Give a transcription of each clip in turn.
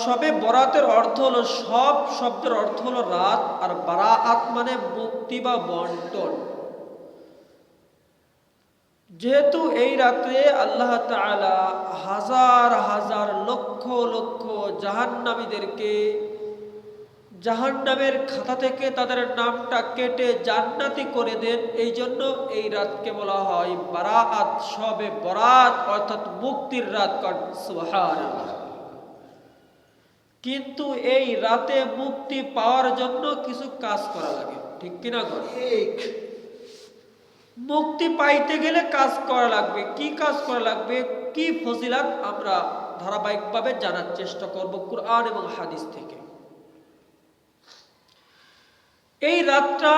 শবে বরাতের অর্থ হলো, সব শব্দের অর্থ হলো রাত, আর বারাআত মানে মুক্তি বা বন্টন। যেহেতু এই রাত্রে আল্লাহ তাআলা হাজার হাজার লক্ষ লক্ষ জাহান্নামীদেরকে জাহান্নামের খাতা থেকে তাদের নামটা কেটে জান্নাতি করে দেন, এই জন্য এই রাতকে বলা হয় বারাআত, শবে বরাত, অর্থাৎ মুক্তির রাত। সুবহানাল্লাহ। কিন্তু এই রাতে মুক্তি পাওয়ার জন্য কিছু কাজ করা লাগে, ঠিক কিনা? ঠিক। মুক্তি পাইতে গেলে কাজ করা লাগবে। কি কাজ করা লাগবে, কি ফজিলত, আমরা ধারাবাহিকভাবে জানার চেষ্টা করব কুরআন এবং হাদিস থেকে। এই রাতটা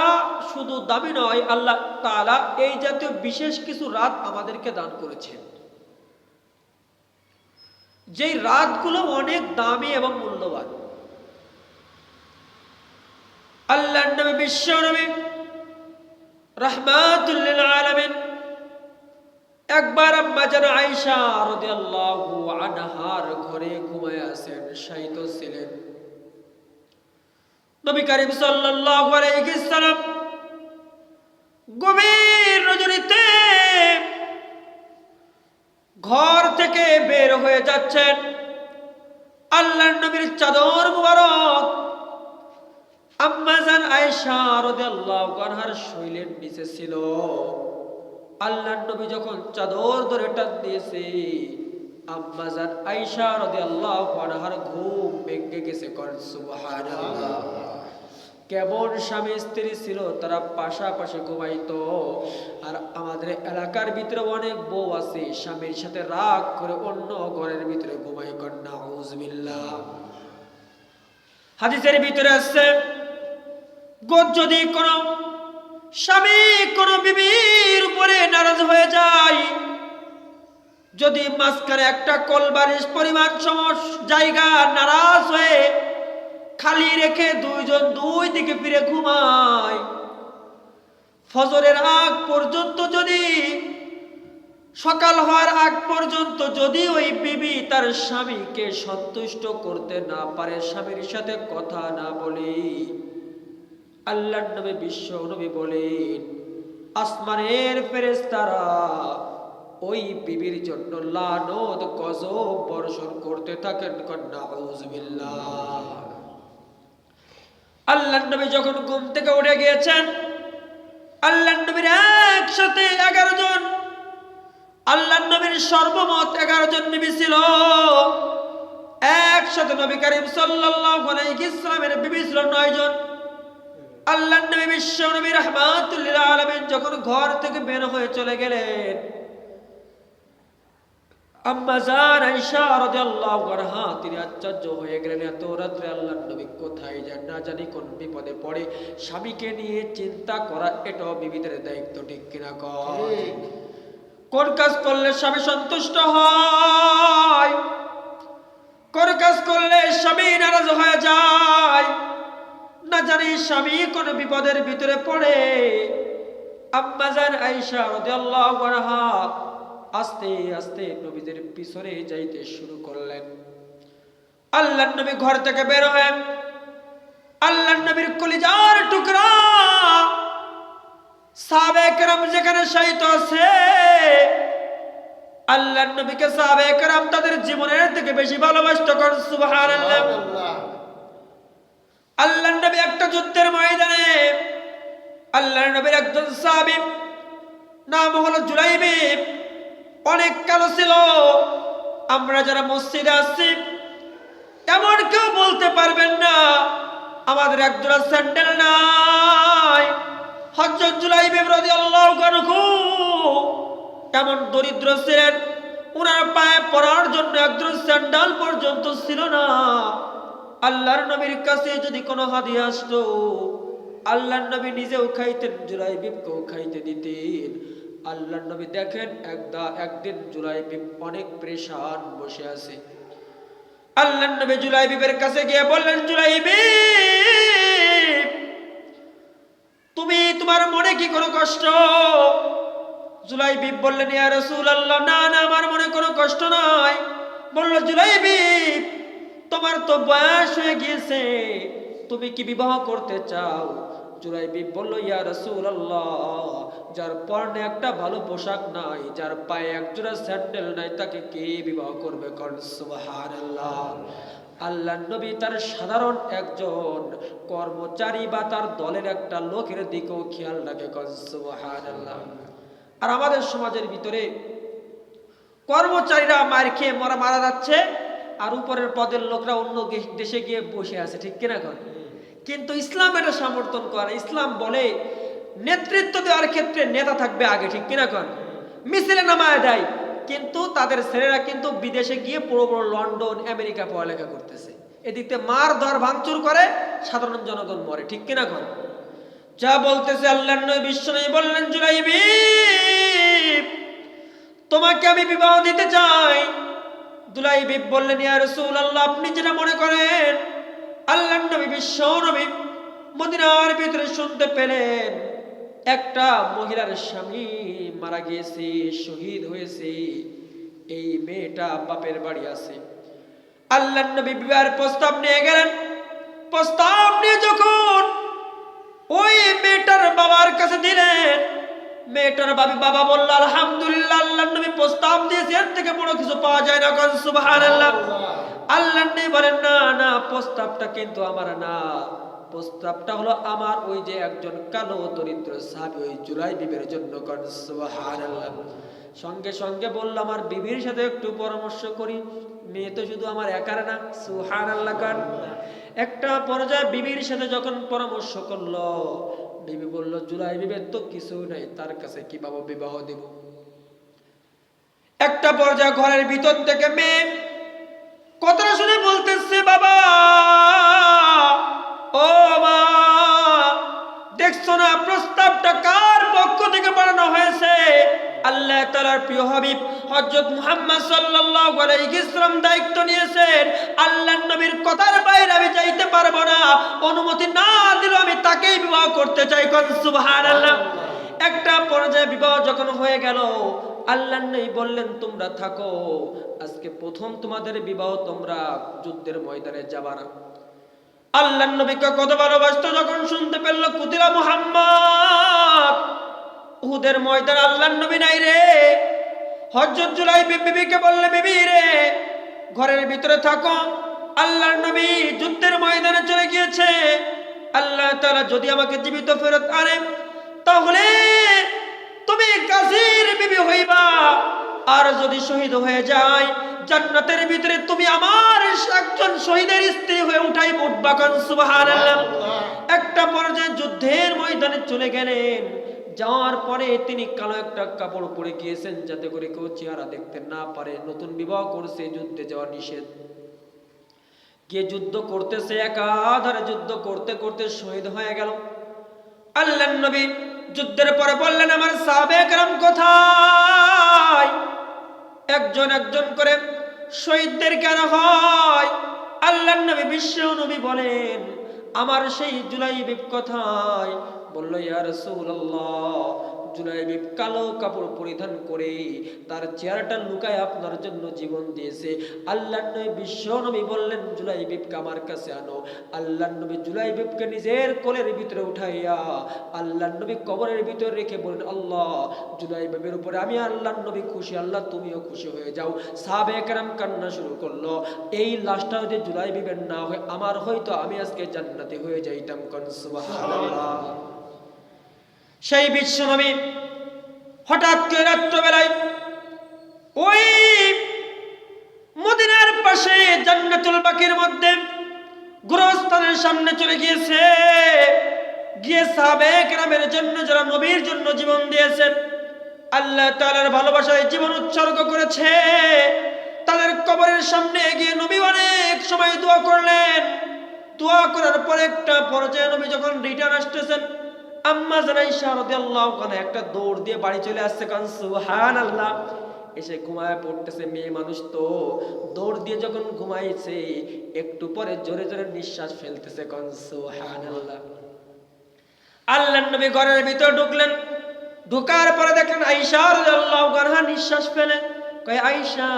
শুধু দামি নয়, আল্লাহ তাআলা এই জাতীয় বিশেষ কিছু রাত আমাদেরকে দান করেছেন, যেই রাতগুলো অনেক দামি এবং মূল্যবান। আল্লাহর নবী, বিশ্ব নবী রাহমাতুল লিল আলামিন একবার আম্মা জান আয়েশা রাদিয়াল্লাহু আনহার ঘরে ঘুমায় আছেন, শায়িত ছিলেন। নবী করিম সাল্লাল্লাহু আলাইহি সাল্লাম গভীর রজনীতে ঘর থেকে বের হয়ে যাচ্ছেন। আল্লাহর নবীর চাদর মুবারক আম্মা জান আয়েশা রাদিয়াল্লাহু আনহার শরীরের নিচে ছিল। আল্লাহর নবী যখন চাদর ধরে টান দিয়েছে, আম্মা জান আয়েশা রাদিয়াল্লাহু আনহার ঘুম ভেঙে গেছে। সুবহানাল্লাহ। কেমন স্বামী স্ত্রী ছিল, তারা পাশাপাশি ঘুমাইতো। আর আমাদের এলাকার ভিতরে অনেক বউ আছে, স্বামীর সাথে রাগ করে অন্য ঘরের ভিতরে ঘুমাই। নাউযুবিল্লাহ। হাদিসের ভিতরে আছে, যদি কোনো স্বামী কোনো বিবির উপরে নারাজ হয়ে যায়, যদি মাঝখানে একটা কলবারিশ পরিমাণ জায়গা নারাজ হয়ে খালি রেখে দুইজন দুই দিকে ফিরে ঘুমায়, ফজরের আগ পর্যন্ত, যদি সকাল হওয়ার আগ পর্যন্ত যদি ওই বিবি তার স্বামীকে সন্তুষ্ট করতে না পারে, স্বামীর সাথে কথা না বলে, আল্লাহর নবী বিশ্ব নবী বলেন, আসমানের ফেরেশতারা ওই বিবির জন্য লানত গজব বর্ষণ করতে থাকেন। নাউযুবিল্লাহ। আল্লাহর নবী যখন ঘুম থেকে উঠে গিয়েছেন, আল্লাহর নবীর একসাথে 11 জন, আল্লাহর নবীর সর্বমোট 11 জন বিবি ছিল। একসাথে নবী করিম সাল্লাল্লাহু আলাইহি সাল্লামের বিবি ছিল 9 জন। আল্লাহর নবী বিশ্ব নবী রাহমাতুল লিল আলামিন যখন ঘর থেকে বের হয়ে চলে গেলেন, আম্মা জান আয়েশা রাদিয়াল্লাহু আনহা তিনি আশ্চর্য হয়ে গেলেন, এত রাত্রে আল্লাহর নবী কোথায় যান, না জানি কোন বিপদে পড়ে। স্বামীকে নিয়ে চিন্তা করা এটাও বিবিদের দায়িত্ব, ঠিক কিনা? কোন কাজ করলে স্বামী সন্তুষ্ট হয়, কোন কাজ করলে স্বামী নারাজ হয়ে যায়, না জানি স্বামী কোন বিপদের ভিতরে পড়ে। আম্মা জান আয়েশা রাদিয়াল্লাহু আনহা আস্তে আস্তে নবীদের পিছনে যাইতে শুরু করলেন। আল্লাহর নবী ঘর থেকে বের হয়ে আল্লাহর নবীর কলিজার টুকরা সাহাবায়ে কেরাম যেখানে শায়িত আছে, আল্লাহর নবীকে সাহাবায়ে কেরাম তাদের জীবনের থেকে বেশি ভালোবাসতো। সুবহানাল্লাহ। আল্লাহর নবী একটা যুদ্ধের ময়দানে, আল্লাহর নবীর একজন সাহাবী নাম হলো জুলাইবিব, অনেক কালো ছিল। আমরা যারা মসজিদে আছি এমন কেউ বলতে পারবেন না আমাদের একজোড়া স্যান্ডেল নাই। হযরত জুলাইবিব রাদিয়াল্লাহু আনহু এমন দরিদ্র ছিলেন, ওনার পায়ে পরার জন্য একজোড়া স্যান্ডেল পর্যন্ত ছিল না। আল্লাহর নবীর কাছে যদি কোনো হাদিয়া আসতো, আল্লাহর নবী নিজেও খাইতেন, জুলাইবিবকেও খাইতে দিতেন। আল্লাহর নবী দেখেন একদিন জুলাইবিব অনেক পেরেশান বসে আছে। আল্লাহর নবী জুলাইবিবের কাছে গিয়ে বললেন, জুলাইবিব, তুমি তোমার মনে কি কোনো কষ্ট? জুলাইবিব বললেন, ইয়া রাসূলুল্লাহ, না না, আমার মনে কোনো কষ্ট নাই। বলল, জুলাইবিব, তোমার তোমার তো বয়স হয়ে গিয়েছে, তুমি কি বিবাহ করতে চাও? জুলাইবিব বলল, ইয়া রাসূলুল্লাহ, যার পরনে একটা ভালো পোশাক নাই, যার পায়ে একজোড়া স্যান্ডেল নাই, তাকে কে বিবাহ করবে? কোন সুবহানাল্লাহ। আল্লাহর নবী তার সাধারণ একজন কর্মচারী বা তার দলের একটা লোকের দিকেও খেয়াল রাখে। কোন সুবহানাল্লাহ। আর আমাদের সমাজের ভিতরে কর্মচারীরা মার খেয়ে মারা যাচ্ছে, আর উপরের পদের লোকরা অন্য দেশে গিয়ে বসে আছে, ঠিক কিনা? কিন্তু ইসলাম এটা সমর্থন করে। ইসলাম বলে নেতৃত্ব দেওয়ার ক্ষেত্রে নেতা থাকবে আগে, ঠিক কিনা? মিছিলে নামায় দেয়, কিন্তু তাদের ছেলেরা কিন্তু বিদেশে গিয়ে বড় বড় লন্ডন আমেরিকা পড়ালেখা করতেছে। এদিকে মার ধর ভাঙচুর করে, সাধারণ জনগণ মরে, ঠিক কিনা? যা বলতেছে আল্লাহর নবী বিশ্বনবী বললেন, জুলাইবিব, তোমাকে আমি বিবাহ দিতে চাই। জুলাইবিব বললেন, ইয়া রাসূলুল্লাহ, আপনি যেটা মনে করেন। আল্লাহর নবী বিশ্বনবী মদিনার ভিতরে শুনতে পেলেন একটা মহিলার স্বামী মারা গিয়েছে, শহীদ হয়েছে, এই মেয়েটা বাপের বাড়ি আছে। আল্লাহর নবী বিবাহের প্রস্তাব নিয়ে গেলেন। প্রস্তাব নিয়ে যখন ওই মেয়েটার বাবার কাছে দিলেন, মেয়েটার বাবা বলল, আলহামদুলিল্লাহ, আল্লাহর নবী প্রস্তাব দিয়েছে, এর থেকে বড় কিছু পাওয়া যায় না। কোন সুবহানাল্লাহ। আল্লাহর নবী বলেন, না না, প্রস্তাবটা কিন্তু আমার না, প্রস্তাবটা হলো আমার ওই যে একজন কালো দরিদ্র সাহাবী ওই জুলাইবিবের জন্য। কোন সুবহানাল্লাহ। সঙ্গে সঙ্গে বলল, আমার বিবির সাথে একটু পরামর্শ করি, মেয়ে তো শুধু আমার একার না। সুবহানাল্লাহ। কারণ একটা পর্যায়ে বিবির সাথে যখন পরামর্শ করলো, বিবি বলল, জুলাইবিবের তো কিছু নাই, তার কাছে কিভাবে বিবাহ দিব? একটা পর্যায়ে ঘরের ভিতর থেকে মেয়ে কথাটা শুনে বলতেছে, বাবা, ও মা, দেখছো না প্রস্তাবটা কার পক্ষ থেকে বানানো হয়েছে? আল্লাহ তাআলার প্রিয় হাবিব হযরত মুহাম্মদ সাল্লাল্লাহু আলাইহি ওয়াসাল্লাম দায়িত্ব নিয়েছেন, আল্লাহর নবীর কথার বাইরে আমি যাইতে পারবো না, অনুমতি না দিলে আমি তাকেই বিবাহ করতে চাই। কোন সুবহানাল্লাহ। একটা পর্যায়ে বিবাহ যখন হয়ে গেল, আল্লাহর নবী বললেন, তোমরা থাকো, আজকে প্রথম তোমাদের বিবাহ, তোমরা যুদ্ধের ময়দানে যাবা না। আল্লাহর নবীকে কত ভালোবাসতো, যখন শুনতে পেল কুতিলা মুহাম্মদ, উহুদের ময়দানে আল্লাহর নবী নাই রে, হযরত জুলাইবিব বিবিকে বললে, বিবি রে, ঘরের ভিতরে থাকো, আল্লাহর নবী যুদ্ধের ময়দানে চলে গিয়েছে, আল্লাহ তাআলা যদি আমাকে জীবিত ফেরত আনে, তাহলে তুমি গাজীর বিবি হইবা, আর যদি শহীদ হয়ে যায়, জান্নাতের ভিতরে তুমি আমার একজন শহীদের স্ত্রী হয়ে উঠবা। কোন সুবহানাল্লাহ। একটা পর্যায়ে যুদ্ধের ময়দানে চলে গেলেন, যাওয়ার পরে তিনি কালো একটা কাপড় পরে গিয়েছেন, যাতে করে কেউ চেহারা দেখতে না পারে। নতুন বিবাহ করছে, যুদ্ধে যাওয়া নিষেধ। গিয়ে যুদ্ধ করতেছে, একাধারে যুদ্ধ করতে করতে শহীদ হয়ে গেল। আল্লাহর নবী যুদ্ধের পরে বললেন, আমার সাহাবায়ে কেরাম কোথায়? একজন একজন করে শহীদদের কেন হয়? আল্লাহর নবী বিশ্ব নবী বলেন, আমার সেই জুলাইবিব কোথায়? বলল, ইয়া রাসূলুল্লাহ, জুলাইবিব কালো কাপড় পরিধান করে তার চেহারাটা লুকায় আপনার জন্য জীবন দিয়েছে। আল্লাহর নবী বিশ্ব নবী বললেন, জুলাইবিবকে আমার কাছে আনো। আল্লাহর নবী জুলাইবিবকে নিজের কোলের ভিতরে উঠাইয়া আল্লাহর নবী কবরের ভিতরে রেখে বলেন, আল্লাহ, জুলাইবিবের উপরে আমি আল্লাহর নবী খুশি, আল্লাহ তুমিও খুশি হয়ে যাও। সাহাবায়ে কেরাম কান্না শুরু করলো, এই লাশটা যদি জুলাইবিবের না হয়, আমার হয়তো আমি আজকে জান্নাতে হয়ে যাইতাম। কোন সুবহানাল্লাহ। সেই বিশ্ব নবী হঠাৎ করে রাত্রবেলায় ওই মদিনার পাশে জান্নাতুল বাকির মধ্যে গোরস্থানের সামনে চলে গিয়েছে, গিয়ে সাহাবায়ে কেরামের জন্য, যারা নবীর জন্য জীবন দিয়েছেন, আল্লাহ তাআলার ভালোবাসায় জীবন উৎসর্গ করেছে, তাদের কবরের সামনে গিয়ে নবী অনেক সময় দোয়া করলেন। দোয়া করার পর একটা পর্যায়ে নবী যখন রিটার্ন আসতেছেন, আম্মা জান আয়েশা রাদিয়াল্লাহু আনহা একটা দৌড় দিয়ে বাড়ি চলে আসছে। কারণ সুবহানাল্লাহ, এসে ঘুমায় পড়তেছে, মেয়ে মানুষ তো, দৌড় দিয়ে যখন ঘুমাইছে, একটু পরে জোরে জোরে নিঃশ্বাস ফেলতেছে। কারণ সুবহানাল্লাহ। আল্লাহর নবী ঘরের ভিতর ঢুকলেন, ঢোকার পরে দেখলেন আয়েশা রাদিয়াল্লাহু আনহা নিঃশ্বাস ফেলে। কয়, আয়েশা,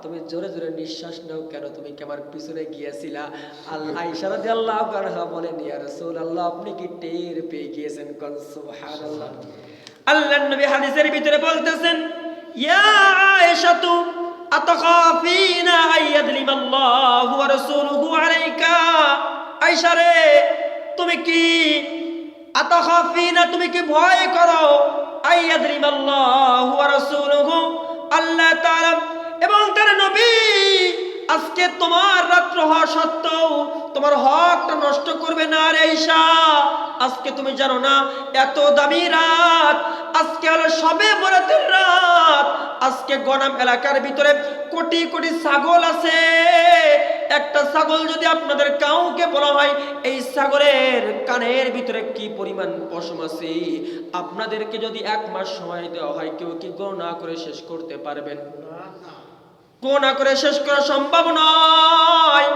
তুমি জোরে জোরে নিঃশ্বাস নাও কেন, তুমি কি আমার পিছনে গিয়েছিলা? আয়েশা রাদিয়াল্লাহু আনহা বলেন, ইয়া রাসূলুল্লাহ আপনি কি টের পেয়ে গিয়েছেন? কোন সুবহানাল্লাহ। আল্লাহর নবী হাদিসের ভিতরে বলতেছেন, ইয়া আয়েশা তু আতাখাফিনা আইয়াদলিমাল্লাহু ওয়া রাসূলুহু আলাইকা। আয়েশা রে, তুমি কি আতাখাফিনা, তুমি কি ভয় করো আইয়াদলিমাল্লাহু ওয়া রাসূলুহু, আল্লাহ তাআলা এবং তার নবী আজকে তোমার রাত্র হওয়া সত্ত্বেও তোমার হকটা নষ্ট করবে না রে আয়েশা। আজকে তুমি জানো না এত দামি রাত, আজকে হলো শবে বরাতের রাত। আজকে গনাম এলাকার ভিতরে কোটি কোটি ছাগল আছে। একটা ছাগল যদি আপনাদের কাউকে বলা হয় এই ছাগলের কানের ভিতরে কি পরিমাণ পশম আছে, আপনাদেরকে যদি 1 মাস সময় দেওয়া হয়, কেউ কি গণনা করে শেষ করতে পারবেন? গণনা করে শেষ করা সম্ভব নয়।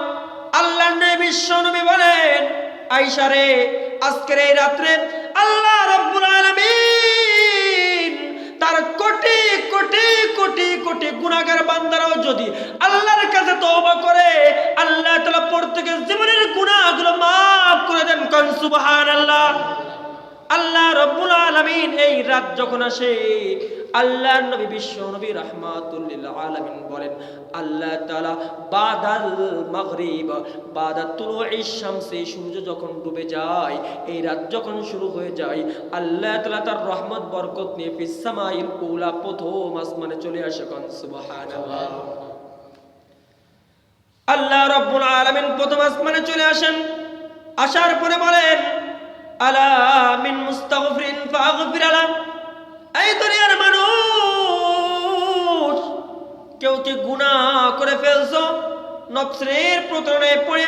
আল্লাহর নবী বিশ্ব নবী বলেন, আয়েশা রে, আজকের এই রাত্রে আল্লাহ রাব্বুল আলামিন তার কোটি কোটি কোটি কোটি গুনাহগার বান্দারাও যদি আল্লাহর কাছে তওবা করে, আল্লাহ তাআলা প্রত্যেকের জীবনের গুনাহগুলো maaf করে দেন। কোন সুবহানাল্লাহ। আল্লাহ রাব্বুল আলামিন এই রাত যখন আসে, আল্লাহর নবী বিশ্ব নবী রাহমাতুল লিল আলামিন বলেন, আল্লাহ তাআলা বাদাল মাগরিব বাদা তুলুইশ শামসি, সূর্য যখন ডুবে যায়, এই রাত যখন শুরু হয়ে যায়, আল্লাহ তাআলা তার রহমত বরকত নিয়ে ফিস সামাইল উলা, প্রথম আসমানে চলে আসে। কোন সুবহানাল্লাহ। আল্লাহ রাব্বুল আলামিন প্রথম আসমানে চলে আসেন। আসার পরে বলেন, আলা মিন মুস্তাগফিরিন ফাগফির আলা। এই দুনিয়ার মানুষ, কেউ কি গুনাহ করে ফেলছো, নফসের প্রতারণায় পড়ে,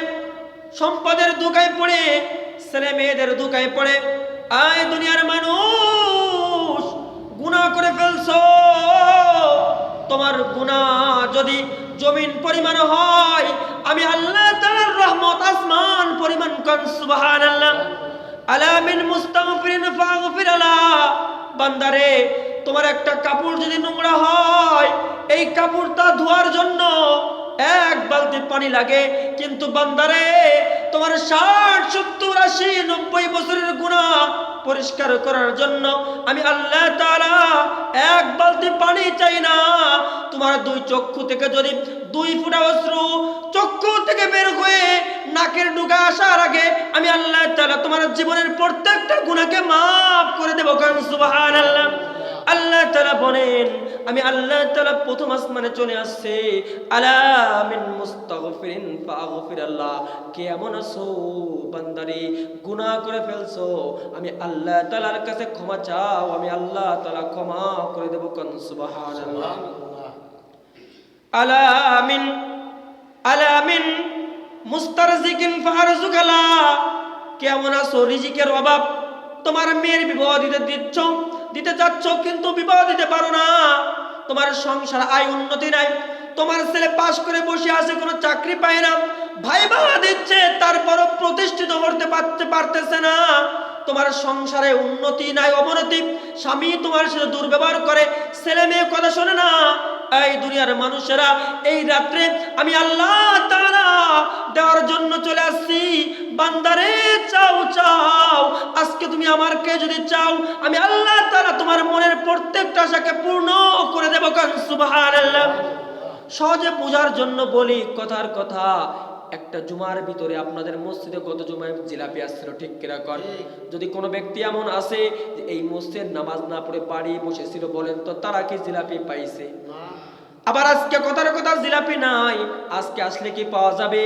সম্পদের ধোঁকায় পড়ে, ছেলে মেয়েদের ধোঁকায় পড়ে, এই দুনিয়ার মানুষ গুনাহ করে ফেলছো, তোমার গুনাহ যদি জমিন পরিমাণ হয়, আমি আল্লাহ তাআলার রহমত আসমান পরিমাণ। কোন সুবহানাল্লাহ। আলা মিন মুস্তাগফিরিন ফাগফির আলা। বান্দারে, তোমার একটা কাপড় যদি নোংরা হয়, এই কাপড়টা ধোয়ার জন্য 1 বালতি পানি লাগে, কিন্তু বান্দারে তোমার 60 70 80 90 বছরের গুনাহ পরিষ্কার করার জন্য আমি আল্লাহ তাআলা 1 বালতি পানি চাই না। তোমার 2 চক্ষু থেকে যদি 2 ফোঁটা অশ্রু চক্ষু থেকে বের হয়ে নাকের ডুগা আসার আগে আমি আল্লাহ তাআলা তোমার জীবনের প্রত্যেকটা গুনাহকে maaf করে দেব। কারণ সুবহানাল্লাহ। আল্লাহ তাআলা বলেন, আমি আল্লাহ তাআলা প্রথম আসমানে চলে আসছে, আলা মিন মুস্তাগফিরিন ফাগফির আল্লাহ। কে এমন আছো বান্দারে, গুনাহ করে ফেলছো, আমি আল্লাহ তাআলার কাছে ক্ষমা চাও, আমি আল্লাহ তাআলা ক্ষমা করে দেব। কোন সুবহানাল্লাহ। আলা মিন মুস্তারজিকিন ফারজুক আলা। কেমন আছো, রিজিকের অভাব, তোমার মেয়ের বিবাহ দিতে যাচ্ছ কিন্তু বিবাহ দিতে পারো না, তোমার সংসার আয় উন্নতি নাই, তোমার ছেলে পাশ করে বসে আছে, কোনো চাকরি পায় না, ভাইবা দিচ্ছে তারপরও প্রতিষ্ঠিত করতে পারতেছে না, তোমার সংসারে উন্নতি নাই অবনতি, স্বামী তোমার সাথে দুর্ব্যবহার করে, ছেলে মেয়ে কথা শোনে না। এই দুনিয়ার মানুষেরা, এই রাত্রে আমি আল্লাহ তাআলা দেওয়ার জন্য চলে আসছি। বান্দারে, চাও চাও, আজকে তুমি আমাকে যদি চাও, আমি আল্লাহ তাআলা তোমার মনের প্রত্যেকটা আশাকে পূর্ণ করে দেব। কারণ সুবহানাল্লাহ। সহজে পূজার জন্য বলি, কথার কথা, একটা জুমার ভিতরে আপনাদের মসজিদে গত জুমায় জিলাপি আসছিল, ঠিক কিনা কর? যদি কোনো ব্যক্তি এমন আছে যে এই মসজিদের নামাজ না পড়ে বাড়ি বসেছিল, বলেন তো তারা কি জিলাপি পাইছে? আবার আজকে কথার কথা জিলাপি নাই, আজকে আসলে কি পাওয়া যাবে?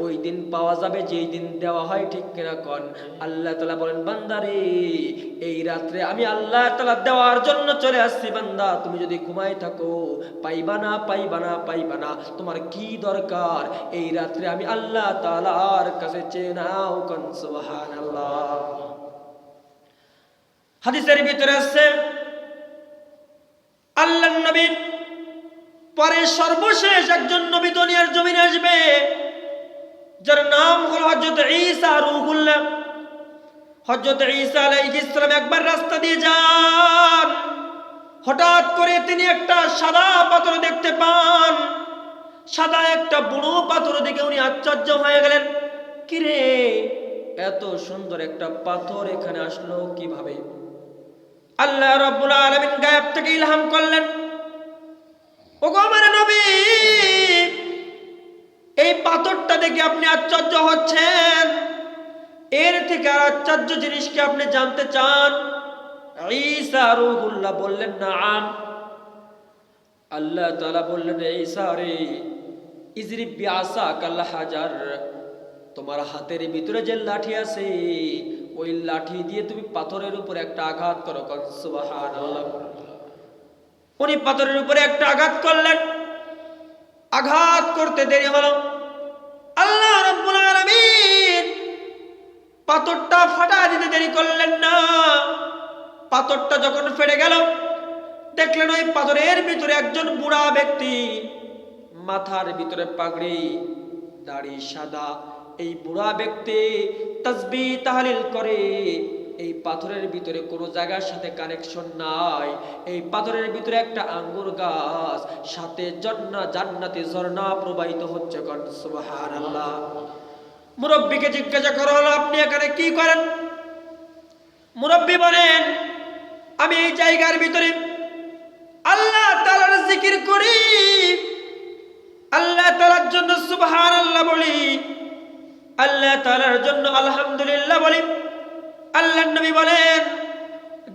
ওই দিন পাওয়া যাবে যেই দিন দেওয়া হয়, ঠিক কিনা কন? আল্লাহ তাআলা বলেন, বান্দারে, এই রাত্রে আমি আল্লাহ তাআলা দেওয়ার জন্য চলে আসছি। বান্দা, তুমি যদি ঘুমাই থাকো, পাইবা না পাইবা না পাইবা না, তোমার কি দরকার? এই রাত্রে আমি আল্লাহ তাআলার কাছে চেয়ে নাও। কোন সুবহানাল্লাহ। হাদিসের ভিতরে আছে, আল্লাহর নবী পরে সর্বশেষ একজন নবী দুনিয়ার জমিনে আসবে, যার নাম হলো হযরত ঈসা রূহুল্লাহ। হযরত ঈসা আলাইহিস সালাম একবার রাস্তা দিয়ে যান, হঠাৎ করে তিনি একটা সাদা পাথর দেখতে পান। সাদা একটা বুড়ো পাথর দেখে উনি আশ্চর্য হয়ে গেলেন, কিরে এত সুন্দর একটা পাথর এখানে আসলো কিভাবে? আল্লাহ রাব্বুল আলামিন গায়েব থেকে ইলহাম করলেন, ওগো আমার নবী, এই পাথরটা দেখে আপনি আশ্চর্য হচ্ছেন, এর থেকে আর আশ্চর্য জিনিস কি আপনি জানতে চান? ঈসা রূহুল্লাহ বললেন, নাম। আল্লাহ তাআলা বললেন, ঈসা রে, ইজরিব বিআসাকাল হাজার, তোমার হাতের ভিতরে যে লাঠি আছে ওই লাঠি দিয়ে তুমি পাথরের উপরে একটা আঘাত করো। সুবহানাল্লাহ। উনি পাথরের উপরে একটা আঘাত করলেন, আঘাত করতে দেরি হলো, আল্লাহ রাব্বুল আলামিন পাথরটা ফাটা দিতে দেরি করলেন না। পাথরটা যখন ফেটে গেল, দেখলেন ওই পাথরের ভিতরে একজন বুড়া ব্যক্তি, মাথার ভিতরে পাগড়ি, দাড়ি সাদা। এই বুড়া ব্যক্তি তাসবিহ তাহলিল করে। এই পাথরের ভিতরে কোনো জায়গার সাথে কানেকশন নাই। এই পাথরের ভিতরে একটা আঙ্গুর গাছ, সাথে জান্নাতি ঝর্ণা প্রবাহিত হচ্ছে। সুবহানাল্লাহ। মুরব্বিকে জিজ্ঞাসা করা হলো, আপনি এখানে কি করেন? মুরব্বি বলেন, আমি এই জায়গার ভিতরে আল্লাহ তাআলার জিকির করি, আল্লাহ তাআলার জন্য সুবহানাল্লাহ বলি, আল্লাহ তাআলার জন্য আলহামদুলিল্লাহ বলি। আল্লাহর নবী বলেন,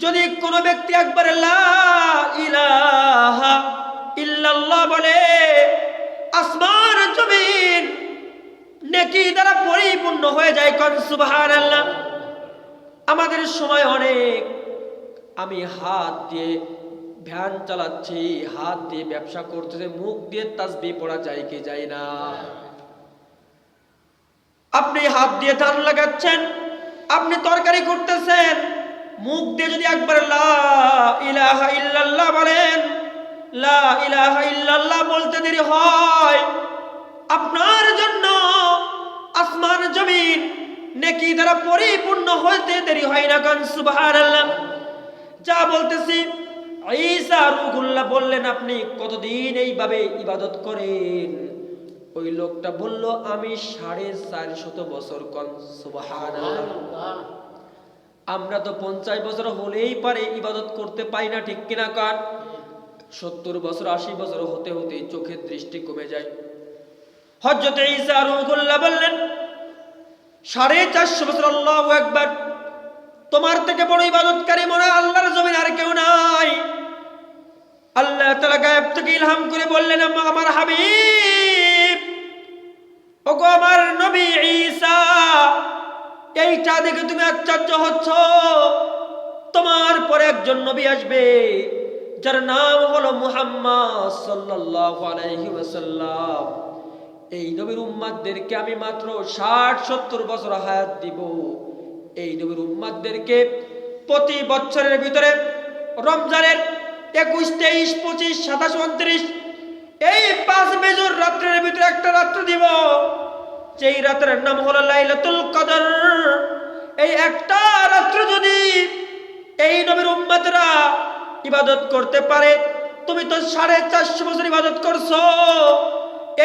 যদি কোনো ব্যক্তি একবার লা ইলাহা ইল্লাল্লাহ বলে, আসমান জমিন নেকি দ্বারা পরিপূর্ণ হয়ে যায়। কোন সুবহানাল্লাহ। আমাদের সময় অনেক, আমি হাত দিয়ে ভ্যান চালাচ্ছি, হাত দিয়ে ব্যবসা করতেছে, মুখ দিয়ে তাসবিহ পড়া যায় কি যায় না? আপনি হাত দিয়ে ধান লাগাচ্ছেন, আপনি তরকারি করতেছেন, মুখ দিয়ে যদি একবার লা ইলাহা ইল্লাল্লাহ বলেন, লা ইলাহা ইল্লাল্লাহ বলতে দেরি হয়, আপনার জন্য আসমান জমিন নেকি দ্বারা পরিপূর্ণ হতে দেরি হয় না। কারণ সুবহানাল্লাহ। যা বলতেছি, ঈসা রূহুল্লাহ বললেন, আপনি কতদিন এইভাবে ইবাদত করেন? ওই লোকটা বলল, আমি 450 বছর। কোন সুবহানাল্লাহ। আমরা তো 50 বছর হলেই পারে ইবাদত করতে পাই না, ঠিক কিনা? কান 70 বছর 80 বছর হতে হতে চোখের দৃষ্টি কমে যায়। হযরত ঈসা রূহুল্লাহ বললেন, 450 বছর। আল্লাহু আকবার। তোমার থেকে বড় ইবাদতকারী মনে হয় আল্লাহর জমিনে আর কেউ নাই। আল্লাহ তাআলা গায়েব থেকে ইলহাম করে বললেন, আমার হাবিব, ওগো আমার নবী ঈসা, এইটা দেখে তুমি আশ্চর্য হচ্ছ, তোমার পরে একজন নবী আসবে যার নাম হলো মুহাম্মদ সাল্লাল্লাহু আলাইহি ওয়াসাল্লাম। এই নবীর উম্মতদেরকে আমি মাত্র 60-70 বছর হায়াত দিব। এই নবীর উম্মতদেরকে প্রতি বছরের ভিতরে রমজানের 21, 23, 25, 27, 29 এই 5 মেজর রাত্রের ভিতরে একটা রাত্র দিব, যেই রাতের নাম হলো লাইলাতুল কদর। এই একটা রাত্র যদি এই নবীর উম্মতরা ইবাদত করতে পারে, তুমি তো 450 বছর ইবাদত করছো।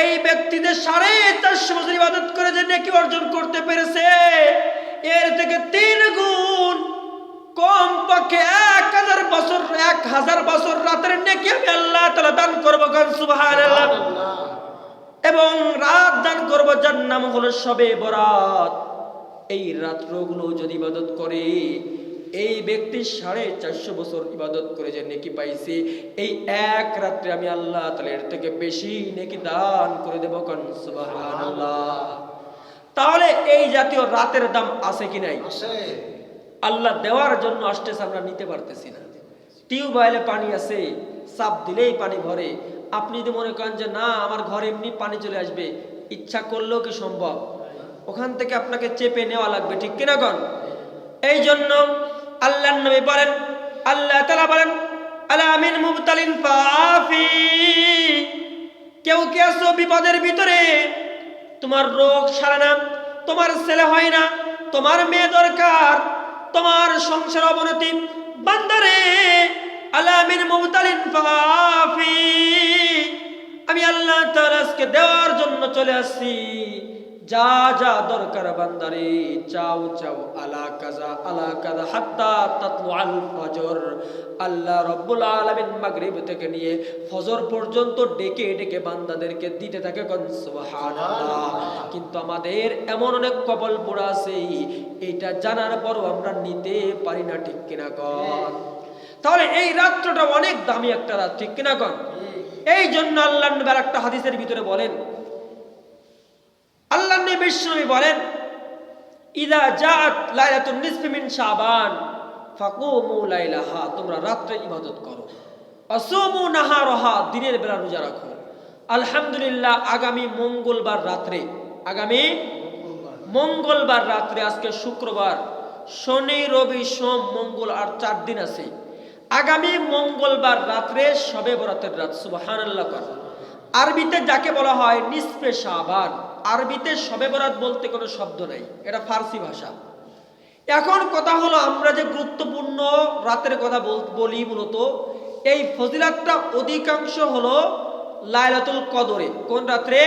এই ব্যক্তিদের 450 বছর ইবাদত করে যে নেকি অর্জন করতে পেরেছে, এর থেকে 3 গুণ কম পক্ষে 1000 বছর, 1000 বছর রাতের নেকি আমি আল্লাহ তাআলা দান করব। সুবহানাল্লাহ। এবং রাত দান করব যার নাম হলো শবে বরাত। এই রাতগুলো যদি ইবাদত করে, এই ব্যক্তি 450 বছর ইবাদত করে যে নেকি পাইছে, এই এক রাত্রে আমি আল্লাহ তাআলা এর থেকে বেশি নেকি দান করে দেব। কোন সুবহানাল্লাহ। তাহলে এই জাতীয় রাতের দাম আছে কি নাই? আছে। আল্লাহ দেওয়ার জন্য আসতেছে, আমরা নিতে পারতেছি না। টিউবওয়েলে পানি আছে, চাপ দিলেই পানি ভরে। আপনি যদি মনে করেন যে না, আমার ঘরে এমনি পানি চলে আসবে, ইচ্ছা করলেও কি সম্ভব? ওখান থেকে আপনাকে চেপে নেওয়া লাগবে, ঠিক কিনা? কোন এই জন্য আল্লাহর নবী বলেন, আল্লাহ তাআলা বলেন, আলা মিন মুবতালিন ফাফি, কেউ কি আছো বিপদের ভিতরে, তোমার রোগ সারে না, তোমার ছেলে হয় না, তোমার মেয়ে দরকার, তোমার সংসার অবনতি, বান্দারে আলা মিন মুবতালিন ফাফি, আমি আল্লাহ তাআলা আজকে দেওয়ার জন্য চলে আসছি। যা যা দরকার বান্দারে চাও চাও, আলা কাজা আলা কাজা হাত্তা তাতলু আল ফজর। আল্লাহ রাব্বুল আলামিন মাগরিব থেকে নিয়ে ফজর পর্যন্ত ডেকে ডেকে বান্দাদেরকে দিতে থাকে, কোন সুবহানাল্লাহ। কিন্তু আমাদের এমন অনেক কপাল পোড়া আছে, এটা জানার পরও আমরা নিতে পারি না, ঠিক কিনা কন? তাহলে এই রাত্রটা অনেক দামি একটা রাত, ঠিক কিনা কন? এই জন্য আল্লাহ নবী একটা হাদিসের ভিতরে বলেন, আল্লাহ নবী বিশ্বনবী বলেন, ইদা জাআত লাইলাতুন নিসফি মিন শাবান ফাকুমু লাইলাহা, তোমরা রাত্রে ইবাদত করো, আসুমু নাহারাহা, দিনের বেলা রোজা রাখো। আলহামদুলিল্লাহ, আগামী মঙ্গলবার রাত্রে, আগামী মঙ্গলবার রাত্রে, আজকে শুক্রবার, শনি রবি সোম মঙ্গল আর 4 দিন আছে। আগামী মঙ্গলবার রাত্রে শবে বরাতের রাত, সুবহানাল্লাহ। আরবিতে যাকে বলা হয় নিসফে শাবান, আরবিতে শবে বরাত বলতে কোনো শব্দ নাই, এটা ফার্সি ভাষা। এখন কথা হলো, আমরা যে গুরুত্বপূর্ণ রাতের কথা বলি, মূলত এই ফজিলাতটা অধিকাংশ হলো লাইলাতুল কদরে। কোন রাত্রে?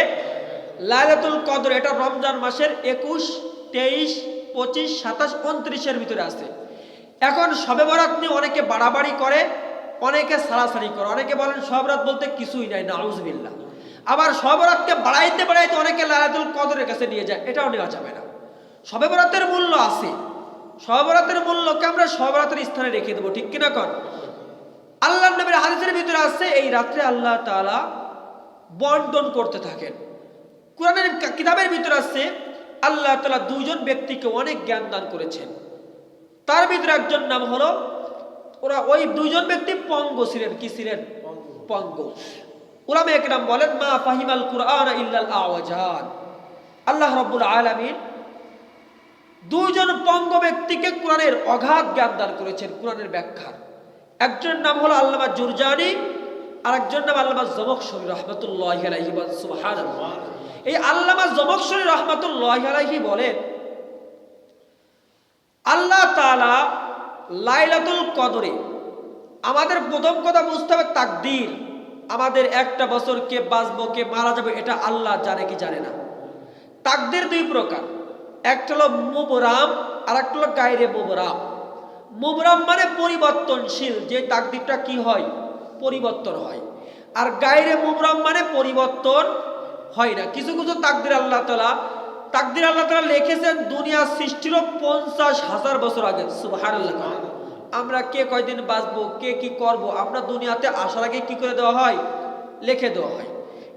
লাইলাতুল কদর। এটা রমজান মাসের 21, 23, 25, 27, 29-এর ভিতরে আছে। এখন শবে বরাত নিয়ে অনেকে বাড়াবাড়ি করে, অনেকে সারাসারি করে, অনেকে বলেন শবে বরাত বলতে কিছুই নাই, নাউজুবিল্লাহ। আবার শবে বরাতকে বাড়াইতে বাড়াইতে অনেকে লাইলাতুল কদরের কাছে নিয়ে যায়, এটাও নেওয়া যাবে না। শবে বরাতের মূল্য আছে, শবে বরাতের মূল্যকে আমরা শবে বরাতের স্থানে রেখে দেবো, ঠিক কিনা কন? আল্লাহর নবীর হাদিসের ভিতরে আছে, এই রাত্রে আল্লাহ তাআলা বন্টন করতে থাকেন। কোরআনের কিতাবের ভিতরে আছে, আল্লাহ তাআলা 2 জন ব্যক্তিকে অনেক জ্ঞান দান করেছেন। তার ভিতরে একজন নাম হলো, ওই 2 জন ব্যক্তি পঙ্গ ছিলেন। কি ছিলেন? পঙ্গ। উলামায়ে কেরাম বলেন, মা ফাহিমাল কুরআন ইল্লাল আওয়াজান। আল্লাহ রাব্বুল আলামিন 2 জন পঙ্গ ব্যক্তিকে কোরআনের অগাধ জ্ঞান দান করেছেন, কোরআনের ব্যাখ্যার। একজন নাম হলো আল্লামা জুরজানি, আর একজন নাম আল্লামা জমখশরী রাহমাতুল্লাহি আলাইহি। সুবহানাল্লাহ। এই আল্লামা জমখশরী রাহমাতুল্লাহি আলাইহি বলেন, আল্লাহ তাআলা লাইলাতুল কদরে, আমাদের প্রথম কথা বুঝতে হবে তাকদীর। আমাদের একটা বছর কে বাঁচবো কে মারা যাবে এটা আল্লাহ জানে কি জানে না। তাকদীর 2 প্রকার, একটা হলো মুবরাম আর একটা হলো গায়রে মুবরাম। মুবরাম মানে পরিবর্তনশীল, যে তাকদীরটা কি হয়? পরিবর্তন হয়। আর গায়রে মুবরাম মানে পরিবর্তন হয় না। কিছু কিছু তাকদীর আল্লাহ তাআলা লিখেছেন দুনিয়া সৃষ্টির 50,000 বছর আগে। সুবহানাল্লাহ। আমরা কে কয়দিন বাঁচবো, কে কি করব, আমরা দুনিয়াতে আসার আগে কি করে দেওয়া হয়? লিখে দেওয়া হয়।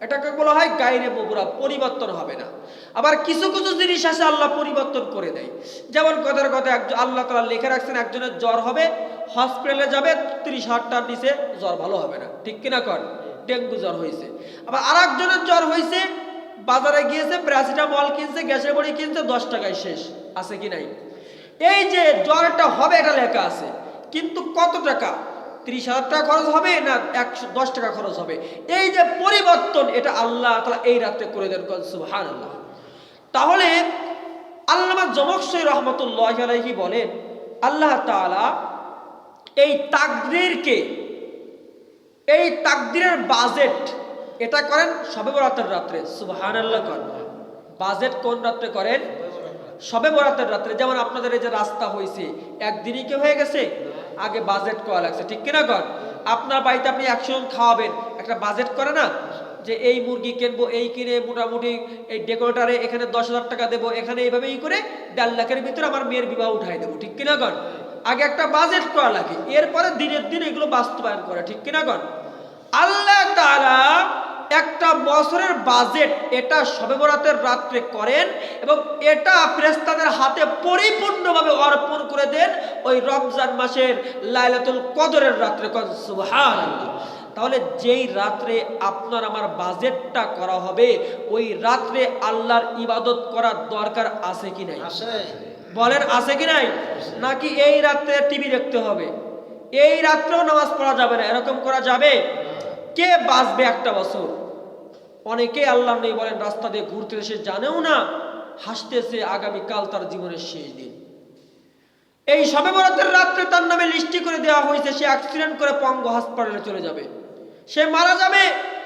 এটাকে বলা হয় গায়রে মুবরাম, পরিবর্তন হবে না। আবার কিছু কিছু জিনিস আছে আল্লাহ পরিবর্তন করে দেয়। যেমন কথার কথা, আল্লাহ তাআলা লিখে রাখছেন একজনের জ্বর হবে, হসপিটালে যাবে, 30,000 টাকার নিচে জ্বর ভালো হবে না, ঠিক কিনা কর? ডেঙ্গু জ্বর হয়েছে। আবার আরেকজনের জ্বর হয়েছে, বাজারে গিয়েছে, প্যারাসিটামল কিনছে, গ্যাসের বড়ি কিনছে, 10 টাকায় শেষ। আছে কি নাই? এই যে জ্বরটা হবে এটা লেখা আছে, কিন্তু কত টাকা? 30,000 টাকা খরচ হবে না 110 টাকা খরচ হবে? এই যে পরিবর্তন, এটা আল্লাহ তাআলা এই রাতে করে দেন। সুবহানাল্লাহ। তাহলে আল্লামা জমখশরী রাহমাতুল্লাহি আলাইহি বলেন, আল্লাহ তাআলা এই তাকদীরকে, এই তাকদীরের বাজেট এটা করেন শবে বরাতের রাত্রে। সুবহানাল্লাহ। বাজেট কোন রাত্রে করেন? শবে বরাতের রাত্রে। যেমন আপনাদের এই যে রাস্তা হয়েছে, একদিনই কি হয়ে গেছে? আগে বাজেট করা লাগছে, ঠিক কিনা কর? আপনার বাড়িতে আপনি 100 জন খাওয়াবেন, একটা বাজেট করে না, যে এই মুরগি কিনবো, এই কিনে মোটামুটি এই ডেকোরেটারে এখানে 10,000 টাকা দেবো, এখানে এইভাবে করে 1.5 লাখের ভিতরে আমার মেয়ের বিবাহ উঠাই দেবো, ঠিক কিনা কর? আগে একটা বাজেট করা লাগে, এরপরে দিনের দিন এগুলো বাস্তবায়ন করে, ঠিক কিনা কর? আল্লাহ তাআলা একটা বছরের বাজেট এটা শবে বরাতের রাত্রে করেন, এবং এটা ফেরেশতাদের হাতে পরিপূর্ণভাবে অর্পণ করে দেন ওই রমজান মাসের লাইলাতুল কদরের রাত্রে। সুবহানাল্লাহ। তাহলে যেই রাত্রে আপনার আমার বাজেটটা করা হবে, ওই রাত্রে আল্লাহর ইবাদত করার দরকার আছে কি নাই? বলেন, আছে কি নাই? নাকি এই রাত্রে টিভি দেখতে হবে, এই রাত্রেও নামাজ পড়া যাবে না, এরকম করা যাবে? কে বাঁচবে একটা বছর? অনেকে আল্লাহ নেই বলেন রাস্তা দিয়ে ঘুরতে এসে জানেও না, হাসতেছে আগামীকাল তার জীবনের শেষ দিন। এই শবে বরাতের রাত্রে তার নামে লিস্টি করে দেওয়া হয়েছে, সে অ্যাক্সিডেন্ট করে পঙ্গু হাসপাতালে চলে যাবে, সে মারা যাবে,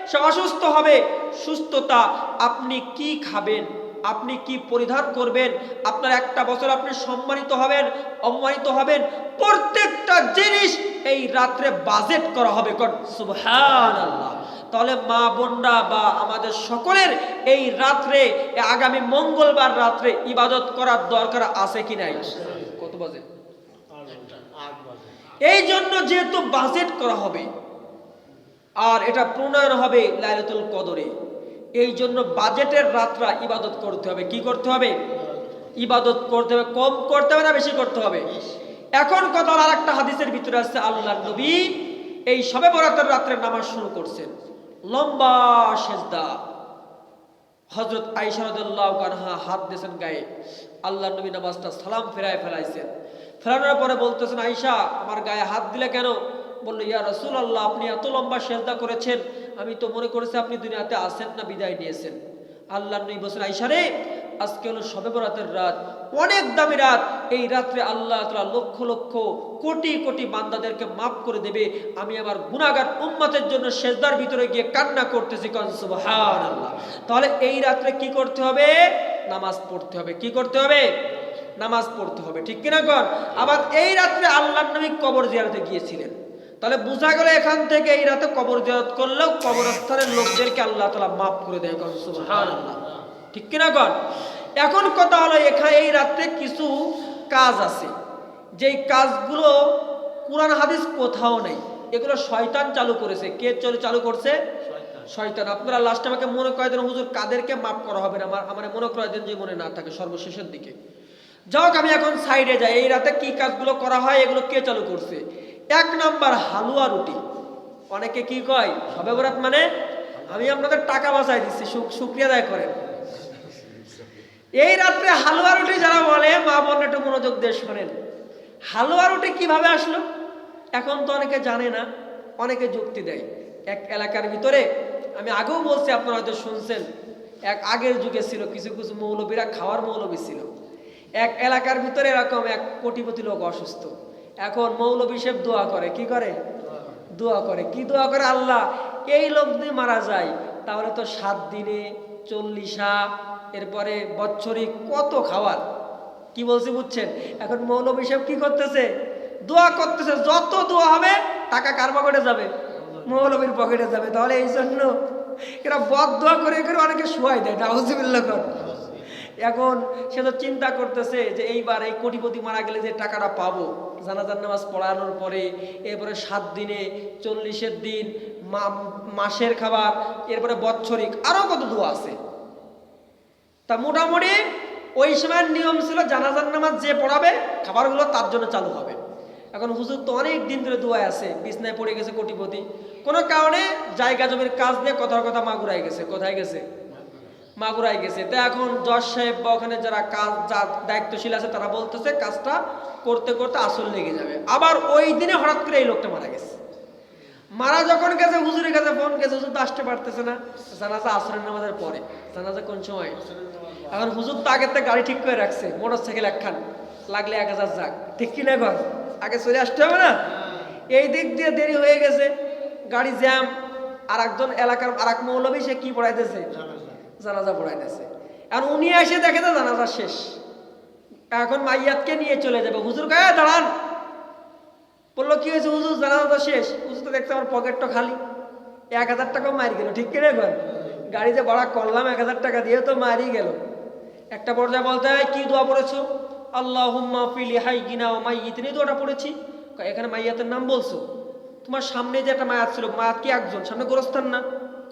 সে অসুস্থ হবে, সুস্থতা, আপনি কি খাবেন, আপনি কি পরিধান করবেন, আপনার একটা বছর আপনি সম্মানিত হবেন, অপমানিত হবেন, প্রত্যেকটা জিনিস এই রাত্রে বাজেট করা হবে। কোন সুবহানাল্লাহ। তাহলে মা বোনরা বা আমাদের সকলের এই রাত্রে, আগামী মঙ্গলবার রাত্রে ইবাদত করার দরকার আছে কি নাই? কত বাজে? এই জন্য যেহেতু বাজেট করা হবে আর এটা প্রণয়ন হবে লাইলাতুল কদরে, এই জন্য বাজেটের রাত্রা ইবাদত করতে হবে। কি করতে হবে? ইবাদত করতে হবে। কম করতে হবে না বেশি করতে হবে? এখন কথা আর একটা হাদিসের ভিতরে আছে, আল্লাহর নবী এই শবে বরাতের রাত্রে নামাজ শুরু করছেন, লম্বা সেজদা। হযরত আয়েশা রাদিয়াল্লাহু আনহা হাত দিয়েছেন গায়ে, আল্লাহর নবী নামাজটা সালাম ফেরায় ফেলাইছেন। ফেরানোর পরে বলতেছেন, আয়েশা আমার গায়ে হাত দিলে কেন? বললো, ইয়া রাসূলুল্লাহ, আপনি এত লম্বা সেজদা করেছেন, আমি তো মনে করেছি আপনি দুনিয়াতে আসেন না, বিদায় নিয়েছেন। আল্লাহর নবী বলেন, আয়েশা রে, আজকে হলো শবে বরাতের রাত, অনেক দামি রাত। এই রাত্রে আল্লাহ তাআলা লক্ষ লক্ষ কোটি কোটি বান্দাদেরকে মাফ করে দেবে। আমি আমার গুনাহগার উম্মতের জন্য সেজদার ভিতরে গিয়ে কান্না করতেছি। কোন সুবহানাল্লাহ। তাহলে এই রাত্রে কি করতে হবে? নামাজ পড়তে হবে। কি করতে হবে? নামাজ পড়তে হবে, ঠিক কিনা কোন? আবার এই রাত্রে আল্লাহর নবী কবর জিয়ারতে গিয়েছিলেন। তাহলে বোঝা গেল এখান থেকে এই রাতে কবর জিয়ারত করলেও কবরস্থানের লোকদেরকে আল্লাহ তাআলা মাফ করে দেয়। কোন সুবহানাল্লাহ, ঠিক কিনা কোন? এখন কথা হলো, এখানে এই রাত্রে কিছু কাজ আছে, যেই কাজগুলো কুরআন হাদিস কোথাও নেই, এগুলো শয়তান চালু করেছে। কে চালু করছে? শয়তান। আপনারা লাস্টে আমাকে মনে করে দেন, হুজুর কাদেরকে মাফ করা হবে না, আমার মনে করে দেন, যে মনে না থাকে সর্বশেষের দিকে। যাও, আমি এখন সাইডে যাই। এই রাতে কি কাজগুলো করা হয়, এগুলো কে চালু করছে? 1 নাম্বার, হালুয়া রুটি। অনেকে কি কয়, শবে বরাত মানে আমি আপনাদের টাকা বাঁচাই দিচ্ছি, শুকরিয়া আদায় করেন। এই রাত্রে হালুয়া রুটি যারা বলে, মা বোন একটু মনোযোগ দিয়ে শোনেন। হালুয়া রুটি কিভাবে আসলো এখন তো অনেকে জানে না, অনেকে যুক্তি দেয়। এক এলাকার ভিতরে, আমি আগেও বলছি, আপনারা হয়তো শুনছেন, এক আগের যুগে ছিল কিছু কিছু মৌলবীরা, খাওয়ার মৌলবী ছিল। এক এলাকার ভিতরে এরকম এক কোটিপতি লোক অসুস্থ। এখন মৌলবী সাহেব দোয়া করে। কি করে? দোয়া করে। কি দোয়া করে? আল্লাহ, এই লোক যদি মারা যায় তাহলে তো 7 দিনে 40, এরপরে বৎসরিক কত খাওয়ার। কি বলছি বুঝছেন? এখন মৌলবী সাহেব কি করতেছে? দোয়া করতেছে। যত দোয়া হবে টাকা কার পকেটে যাবে? মৌলবীর পকেটে যাবে। তাহলে এই জন্য এরা বদ দোয়া করে করে অনেকে শুয়াই দেয়। নাউজুবিল্লাহ কর। এখন সে তো চিন্তা করতেছে যে এইবার এই কোটিপতি মারা গেলে যে টাকাটা পাবো জানাজার নামাজ পড়ানোর পরে, এরপরে 7 দিনে, 40 দিন, মাসের খাবার, এরপরে বৎসরিক, আরো কত দোয়া আছে। তা মোটামুটি ওই সময়ের নিয়ম ছিল, জানাজার নামাজ যে পড়াবে খাবারগুলো তার জন্য চালু হবে। এখন হুজুর তো অনেক দিন ধরে দোয়া আছে, বিছনায় পড়ে গেছে কোটিপতি, কোনো কারণে জায়গা জমির কাজ নিয়ে কথার কথা মাগুরাই গেছে। কোথায় গেছে? মাগুরাই গেছে। তা এখন জজ সাহেব বা ওখানে যারা কাজ দায়িত্বশীল আছে তারা বলতেছে কাজটা করতে করতে আসল লেগে যাবে। আবার ওই দিনে হঠাৎ করে এই লোকটা মারা গেছে। মারা যখন গেছে, হুজুরের কাছে ফোন গেছে, হুজুর তো আসতে পারতেছে না, জানাজা আসরের নামাজের পরে। জানাজা কোন সময়? এখন হুজুর তো আগের থেকে গাড়ি ঠিক করে রাখছে, মোটরসাইকেল একখান, লাগলে 1000 যাক, ঠিক কিনা? ঘর আগে চলে আসতে হবে না? এই দিক দিয়ে দেরি হয়ে গেছে, গাড়ি জ্যাম। আর একজন এলাকার আর এক মৌলবী, সে কি পড়াইতেছে? জানাজা পড়াইতেছে। এখন উনি এসে দেখে তো জানাজা শেষ, এখন মাইয়াতকে নিয়ে চলে যাবে। হুজুর গায়ে দাঁড়ান, বললো কি হয়েছে? হুজুর জানাজা শেষ। হুজুর তো দেখতে আমার পকেটটা খালি, 1000 টাকাও মারি গেল, ঠিক কিনা? এখন গাড়ি যে ভাড়া করলাম 1000 টাকা দিয়ে, তো মারি গেল। একটা পর্যায়ে বলতে হয়, কি দোয়া পড়েছো? আল্লাহুম্মা ফিল হাইয়িনা ওয়া মাইয়িতিনা, দোয়াটা পড়েছি। এখানে মাইয়াতের নাম বলছো? তোমার সামনে যে একটা মায়াত ছিল, মায়াত কি একজন? সামনে গোরস্থান না,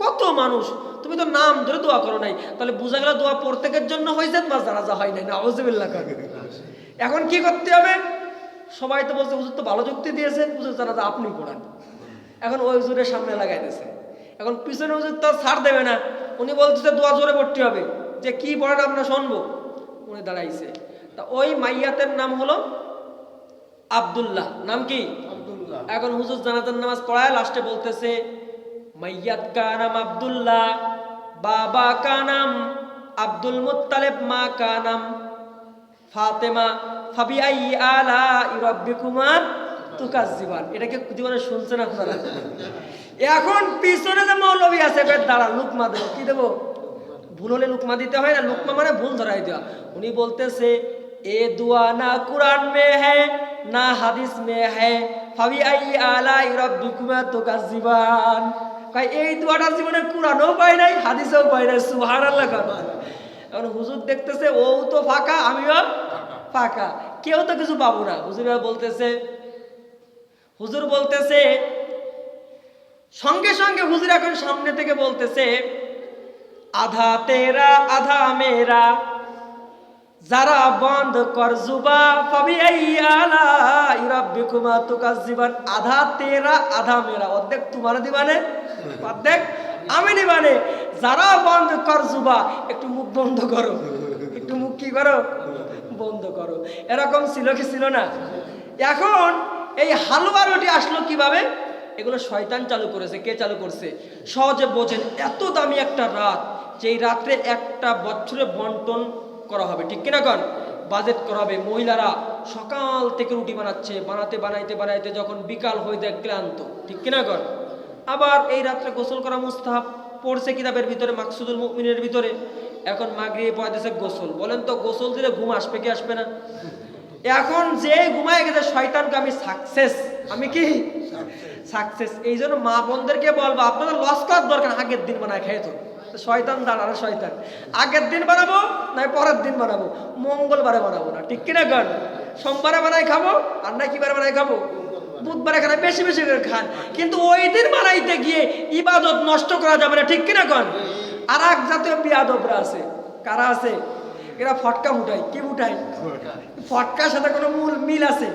কত মানুষ, তুমি তো নাম ধরে দোয়া করো নাই। তাহলে বোঝা গেল দোয়া প্রত্যেকের জন্য হয়েছে, তোমার জানাজা হয় নাই। নাউজুবিল্লাহ। এখন কি করতে হবে? সবাই তো বলছে, হুজুর তো ভালো যুক্তি দিয়েছে, হুজুর জানাজা আপনি পড়ান। এখন ওই হুজুরের সামনে লাগাইতেছে। এখন পিছনে হুজুর তো ছাড় দেবে না, উনি বলতেছে দোয়া জোরে পড়তে হবে, যে কি পড়েন আমরা শুনবো। উনি দাঁড়াইছে। তা ওই মাইয়াতের নাম হলো আব্দুল্লাহ। নাম কি? আব্দুল্লাহ। এখন হুজুর জানাজার নামাজ পড়ায় লাস্টে বলতেছে, মাইয়াত কা নাম আব্দুল্লাহ, বাবা কা নাম আব্দুল মুত্তালিব, মা কা নাম ফাতেমা, ফাবিআই আলা রাব্বিকুমা তুকাজ্জিবান। এটা কি জীবনে শুনছেন আপনারা? এখন পিছনে যে মৌলবী আছে দাঁড়া লুকমা দেবো, কি দেবো? ভুল হলে লুকমা দিতে হয় না, লুকমা মানে ভুল ধরাই দেওয়া। উনি বলতেছে এ দুয়া না কুরআন মে হ্যায় না হাদিস মে হ্যায়, ফাবি আই আলাই রাব্বিকুমা তুকাজ্জিবান। কয় এই দুয়াটা জীবনে কুরআনও পায় নাই, হাদিসও পায় নাই। সুবহানাল্লাহ। এখন হুজুর দেখতেছে ও তো ফাঁকা, আমিও ফাঁকা, কেউ তো কিছু পাবো না। হুজুর বলতেছে সঙ্গে সঙ্গে হুজুর এখন সামনে থেকে বলতেছে আধা তেরা আধা মেরা, যারা বন্ধ কর জুবা ফাবি আই আলাই রাব্বিকুমা তুকাজ্জিবান। আধা তেরা আধা মেরা, অর্ধেক তোমার দিবানে, অর্ধেক আমি দিবানে। যারা বন্ধ কর জুবা, একটু মুখ বন্ধ করো, একটু মুখ কি করো, বন্ধ করো। এরকম ছিল কি ছিল না? এখন এই হালুয়া রুটি আসলো কিভাবে? এগুলো শয়তান চালু করেছে। কে চালু করছে? সহজে বোঝেন, এত দামি একটা রাত, যেই রাত্রে একটা বছরে বন্টন করা হবে, ঠিক কিনা কন? বাজেট করা হবে। মহিলারা সকাল থেকে রুটি বানাচ্ছে, বানাইতে বানাইতে যখন বিকাল হয়ে যায় ক্লান্ত, ঠিক কিনা কন? আবার এই রাত্রে গোসল করা মুস্তাহাব, পড়ছে কিতাবের ভিতরে মাকসুদুল মুমিনের ভিতরে। এখন মাগরিবে পড়াইতেছে গোসল। বলেন তো গোসল দিলে ঘুম আসবে কি আসবে না? এখন যে ঘুমায় গেছে শয়তানকে আমি সাকসেস, আমি কি সাকসেস। এই জন্য মা বোনদেরকে বলবো আপনাদের লস করার দরকার, আগের দিন বানায় খাই তো। শয়তান দাঁড়ানো শয়তান, আগের দিন বানাবো না পরের দিন বানাবো, মঙ্গলবারে বানাবো না, ঠিক কিনা কন? সোমবারে বানাই খাবো, আর না কিবারে বানাই খাবো, বুধবারে খানা, বেশি বেশি করে খান। কিন্তু ওই দিন বানাইতে গিয়ে ইবাদত নষ্ট করা যাবে না, ঠিক কিনা কন? আর এক জাতীয় বিয়াদবরা আছে। কারা আছে? এরা ফটকা ফুটায়। কি ফুটায়? ফটকার সাথে কোনো মিল আছে?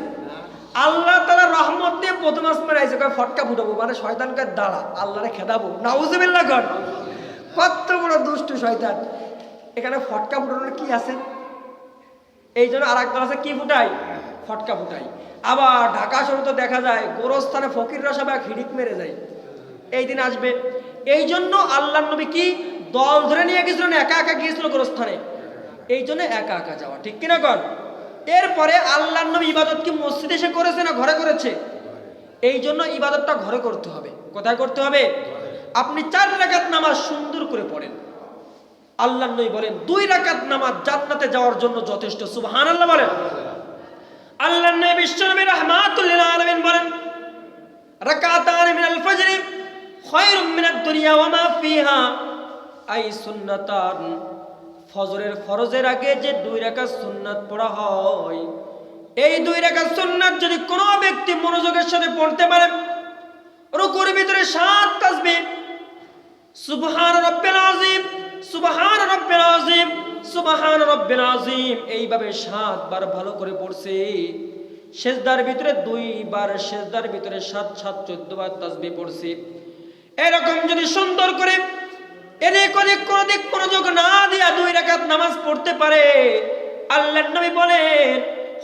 আল্লাহ তাআলা রহমত দিয়ে প্রথম আসমানে আইছে, কয় ফটকা ফুটাবো, মানে শয়তানকে দাঁড়া আল্লাহরে খেদাবো। নাউজুবিল্লাহ কর। কত বড় দুষ্টু শয়তান। এখানে ফটকা ফুটানোর কি আছে? এই জন্য আর একদল আছে কি ফুটাই? ফটকা ফুটাই। আবার ঢাকা শহরে তো দেখা যায় গোরস্থানে ফকিররা সবাই হিড়িক মেরে যায়। এই দিন আসবে। এই জন্য আল্লাহর নবী কি দল ধরে নিয়ে গেছিল না একা একা গিয়েছিল গোরস্থানে? এই জন্য একা একা যাওয়া, ঠিক কিনা কন? এরপরে আল্লাহর নবী ইবাদত কি মসজিদে এসে করেছে না ঘরে করেছে? এই জন্য ইবাদতটা ঘরে করতে হবে। কোথায় করতে হবে? আপনি 4 রাকাত নামাজ সুন্দর করে পড়েন। আল্লাহর নবী বলেন 2 রাকাত নামাজ জান্নাতে যাওয়ার জন্য যথেষ্ট। সুবহানাল্লাহ বলেন। আল্লাহর নবী বিশ্বনবী রাহমাতুল লিল আলামিন বলেন রাকাতান মিনাল ফজর খায়রুম মিনাদ দুনিয়া ওয়া মা ফিহা। আই সুন্নাতান, ফজরের ফরজের আগে যে 2 রাকাত সুন্নাত পড়া হয়, এই 2 রাকাত সুন্নাত যদি কোনো ব্যক্তি মনোযোগের সাথে পড়তে পারে, রুকুর ভিতরে 7 তাসবিহ সুবহান রাব্বিল আযীম, সুবহান রাব্বিল আযীম, সুবহান রাব্বিল আযীম, এইভাবে 7 বার ভালো করে পড়ছে। সিজদার ভিতরে 2 বার, সিজদার ভিতরে 7 7 14 বার তাসবিহ পড়ছে। এরকম যদি সুন্দর করে এদিক ওদিক কোনো দিক মনোযোগ না দিয়া 2 রাকাত নামাজ পড়তে পারে, আল্লাহর নবী বলেন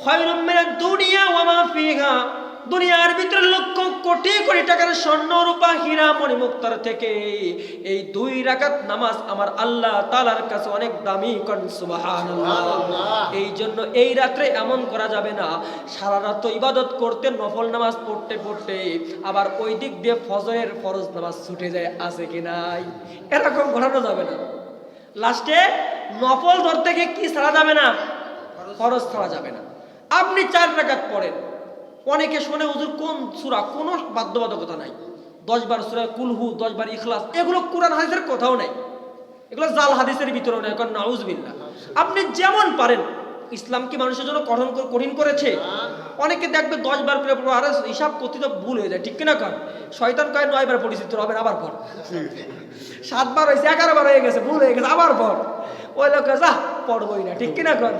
খায়রুম মিনাদ দুনিয়া ওয়া মা ফিহা, দুনিয়ার ভিতরে লক্ষ কোটি কোটি টাকার স্বর্ণ রূপা হীরা মণিমুক্তার থেকে এই 2 রাকাত নামাজ আমার আল্লাহ তাআলার কাছে অনেক দামি। কোন সুবহানাল্লাহ। এই জন্য এই রাত্রে এমন করা যাবে না সারা রাত ইবাদত করতে, নফল নামাজ পড়তে পড়তে আবার ওই দিক দিয়ে ফজরের ফরজ নামাজ ছুটে যায়, আছে কি নাই? এরকম ঘটানো যাবে না। লাস্টে নফল ধরতে গিয়ে কি ছাড়া যাবে না? ফরজ ছাড়া যাবে না। আপনি 4 রাকাত পড়েন। অনেকে শুনে হুজুর কোন সূরা, কোনো বাধ্যবাধকতা নাই। 10 বার সূরা কুলহু, 10 বার ইখলাস, এগুলো কোরআন হাদিসের কোথাও নাই, এগুলো জাল হাদিসের ভিতরেও নাই। কারণ নাউজুবিল্লাহ। আপনি যেমন পারেন। ইসলাম কি মানুষের জন্য কঠিন করেছে? অনেকে দেখবে 10 বার করে পড়ো, আরে হিসাব করতে তো ভুল হয়ে যায়, ঠিক কিনা কর? শয়তান কয় 9 বার পড়েছি, তোর হবে আবার পড়। 7 বার হয়েছে, 11 বার হয়ে গেছে, ভুল হয়ে গেছে, আবার পড়। ওই লোক যা পড়বই না, ঠিক কিনা কর?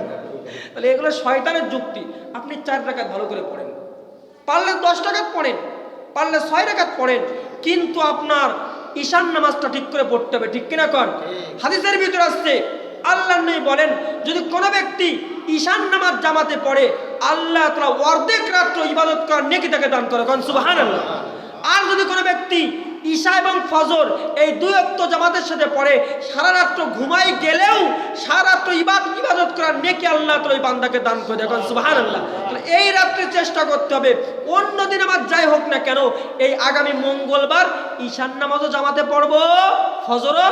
তাহলে এগুলো শয়তানের যুক্তি। আপনি 4 রাকাত ভালো করে পড়েন, পারলে 10 রাকাত পড়েন, পারলে 6 রাকাত পড়েন, কিন্তু আপনার ঈশান নামাজটা ঠিক করে পড়তে হবে, ঠিক কিনা কন? হাদিসের ভিতরে আসছে আল্লাহর নবী বলেন যদি কোনো ব্যক্তি ঈশান নামাজ জামাতে পড়ে, আল্লাহ তাআলা অর্ধেক রাত্র ইবাদত করার নেকি তাকে দান করে। কোন সুবহানাল্লাহ। আর যদি কোনো ব্যক্তি ঈশা এবং ফজর এই 2 ওয়াক্ত জামাতের সাথে পড়ে, সারা রাত্র ঘুমাই গেলেও সারা রাত্র ইবাদত করার তারা নেকি আল্লাহ তাআলা ওই বান্দাকে দান করে দেয়। সুবহানাল্লাহ। তাহলে এই রাত্রে চেষ্টা করতে হবে, অন্য দিন আমার যাই হোক না কেন, এই আগামী মঙ্গলবার ঈশান নামাজও জামাতে পড়বো, ফজরও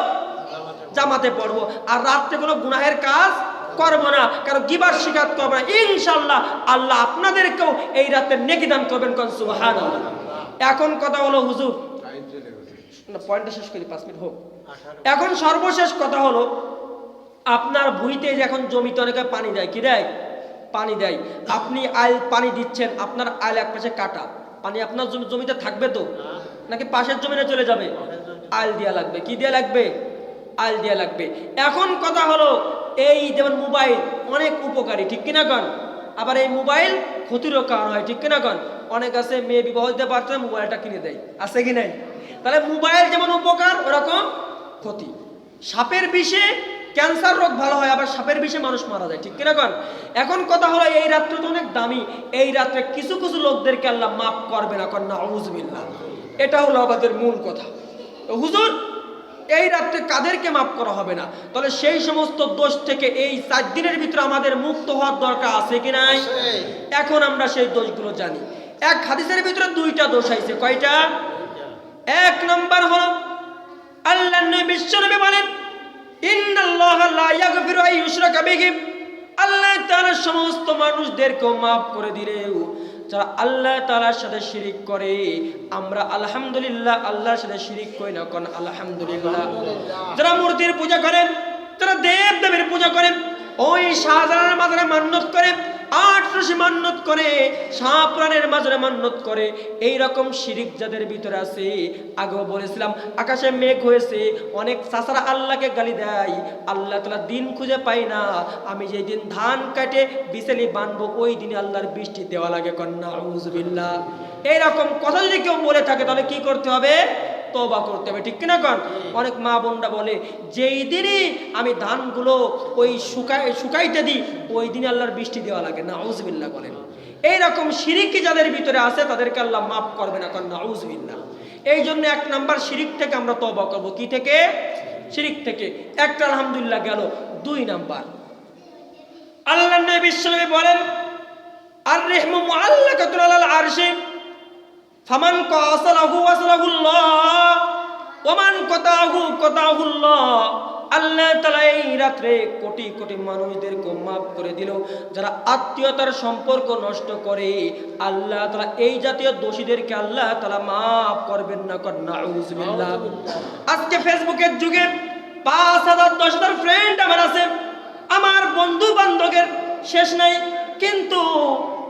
জামাতে পড়বো, আর রাত্রে কোনো গুনাহের কাজ করবো না, কারণ গিবার শিকার করবো না। ইনশাআল্লাহ আল্লাহ আপনাদেরকেও এই রাতে নেকি দান করবেন। সুবহানাল্লাহ। এখন কথা হলো হুজুর, পয়েন্টটা শেষ করি, 5 মিনিট হোক। এখন সর্বশেষ কথা হলো, আপনার ভুঁইতে যে এখন জমিতে অনেকে পানি দেয়, কি দেয়? পানি দেয়। আপনি আইল পানি দিচ্ছেন, আপনার আইল এক পাশে কাটা, পানি আপনার জমিতে থাকবে তো, নাকি পাশের জমিতে চলে যাবে? আইল দেয়া লাগবে। কি দেয়া লাগবে? আইল দেয়া লাগবে। এখন কথা হলো, এই যেমন মোবাইল অনেক উপকারী, ঠিক কিনা কন? আবার এই মোবাইল ক্ষতিরও কারণ হয়, ঠিক কিনা কন? অনেক আছে মেয়ে বিবাহ দিতে পারছে না, মোবাইলটা কিনে দেয়, আছে কি নাই? তাহলে মোবাইল যেমন উপকার, ওরকম ক্ষতি। সাপের বিষে ক্যান্সার রোগ ভালো হয়, আবার সাপের বিষে মানুষ মারা যায়, ঠিক কিনা কন? এখন কথা হলো, এই রাত্রে তো অনেক দামি, এই রাত্রে কিছু কিছু লোকদেরকে আল্লাহ মাফ করবে না, কন নাউযুবিল্লাহ। এটা হলো আমাদের মূল কথা। হুজুর এই রাত্রে কাদেরকে মাফ করা হবে না? তাহলে সেই সমস্ত দোষ থেকে এই 4 দিনের ভিতরে আমাদের মুক্ত হওয়ার দরকার আছে কি নাই? এখন আমরা সেই দোষগুলো জানি। এক হাদিসের ভিতরে 2টা দোষ আইছে। কয়টা? 1 নাম্বার হলো, আল্লাহর নবী বিশ্বনবী বলেন, ইন্নাল্লাহা লা ইয়াগফিরু আন ইউশরাকা বিহি, আল্লাহ তাআলা সমস্ত মানুষদেরকে মাফ করে দিলেও যারা আল্লাহ তাআলার সাথে শিরিক করে, আমরা আলহামদুলিল্লাহ আল্লাহর সাথে শিরিক করি না, কোন আলহামদুলিল্লাহ। যারা মূর্তির পূজা করেন, যারা দেব দেবীর পূজা করেন, ওই শাহজালালের মাজারে মান্নত করে, 8 মান্নত করে, শাহপুরানের মাজারে মান্নত করে, এই রকম শিরিক যাদের ভিতরে আছে, আগেও বলেছিলাম আকাশে মেঘ হয়েছে, অনেক চাচারা আল্লাহকে গালি দেয়, আল্লাহ তাআলা দিন খুঁজে পাই না, আমি যেই দিন ধান কাটে বিছালি বানবো ওই দিনে আল্লাহর বৃষ্টি দেওয়া লাগে, কন্যা আউযুবিল্লাহ। এইরকম কথা যদি কেউ বলে থাকে, তাহলে কি করতে হবে? তওবা করতে হবে, ঠিক কিনা কন? অনেক মা বোনরা বলে, যেই দিনই আমি ধানগুলো ওই শুকাইতে দিই ওই দিনে আল্লাহর বৃষ্টি দেওয়া লাগে, নাউযুবিল্লাহ বলেন। এইরকম শিরিকি যাদের ভিতরে আছে তাদেরকে আল্লাহ মাফ করবে না, কন্যা নাউযুবিল্লাহ। এই জন্য 1 নাম্বার শিরিক থেকে আমরা তওবা করব। কি থেকে? শিরিক থেকে। একটা আলহামদুলিল্লাহ গেল। 2 নাম্বার, আল্লাহর নবী বিশ্বনবী বলেন, আর রিহমু মুআল্লাকাতুন আলাল আরশি, ফামান কাসালাহু ওয়াসালাহুল্লাহ ওমান কাতাহু কাতাহুল্লাহ। আল্লাহ তাআলা এই রাত্রে কোটি কোটি মানুষদেরকে মাফ করে দিল। যারা আত্মীয়তার সম্পর্ক নষ্ট করে, আল্লাহ তাআলা এই জাতীয় দোষীদেরকে আল্লাহ তাআলা মাফ করবেন না, কর নাউযুবিল্লাহ। আজকে ফেসবুকের যুগে 5000 10,000 ফ্রেন্ড আমার আছে, আমার বন্ধু বান্ধবের শেষ নাই, কিন্তু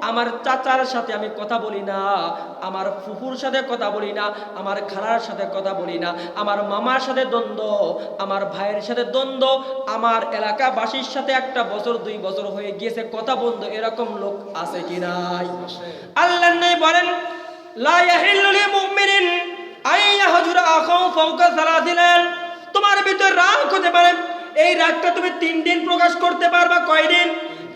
আমার চাচার সাথে আমি কথা বলি না, আমার ফুফুর সাথে কথা বলি না, আমার খালার সাথে কথা বলি না, আমার মামার সাথে দ্বন্দ্ব, আমার ভাইয়ের সাথে দ্বন্দ্ব, আমার এলাকাবাসীর সাথে 1 বছর 2 বছর হয়ে গিয়েছে কথা বন্ধ, এরকম লোক আছে কি নাই? আল্লাহ নবী বলেন, লা ইয়াহিল্লু লিল মুমিনিন আন ইয়াহজুরা আখাহু ফাওকা 3 লাইল। তোমার ভিতর রাগ হতে পারে, এই রাগটা তুমি 3 দিন প্রকাশ করতে পারবা। কয় দিন?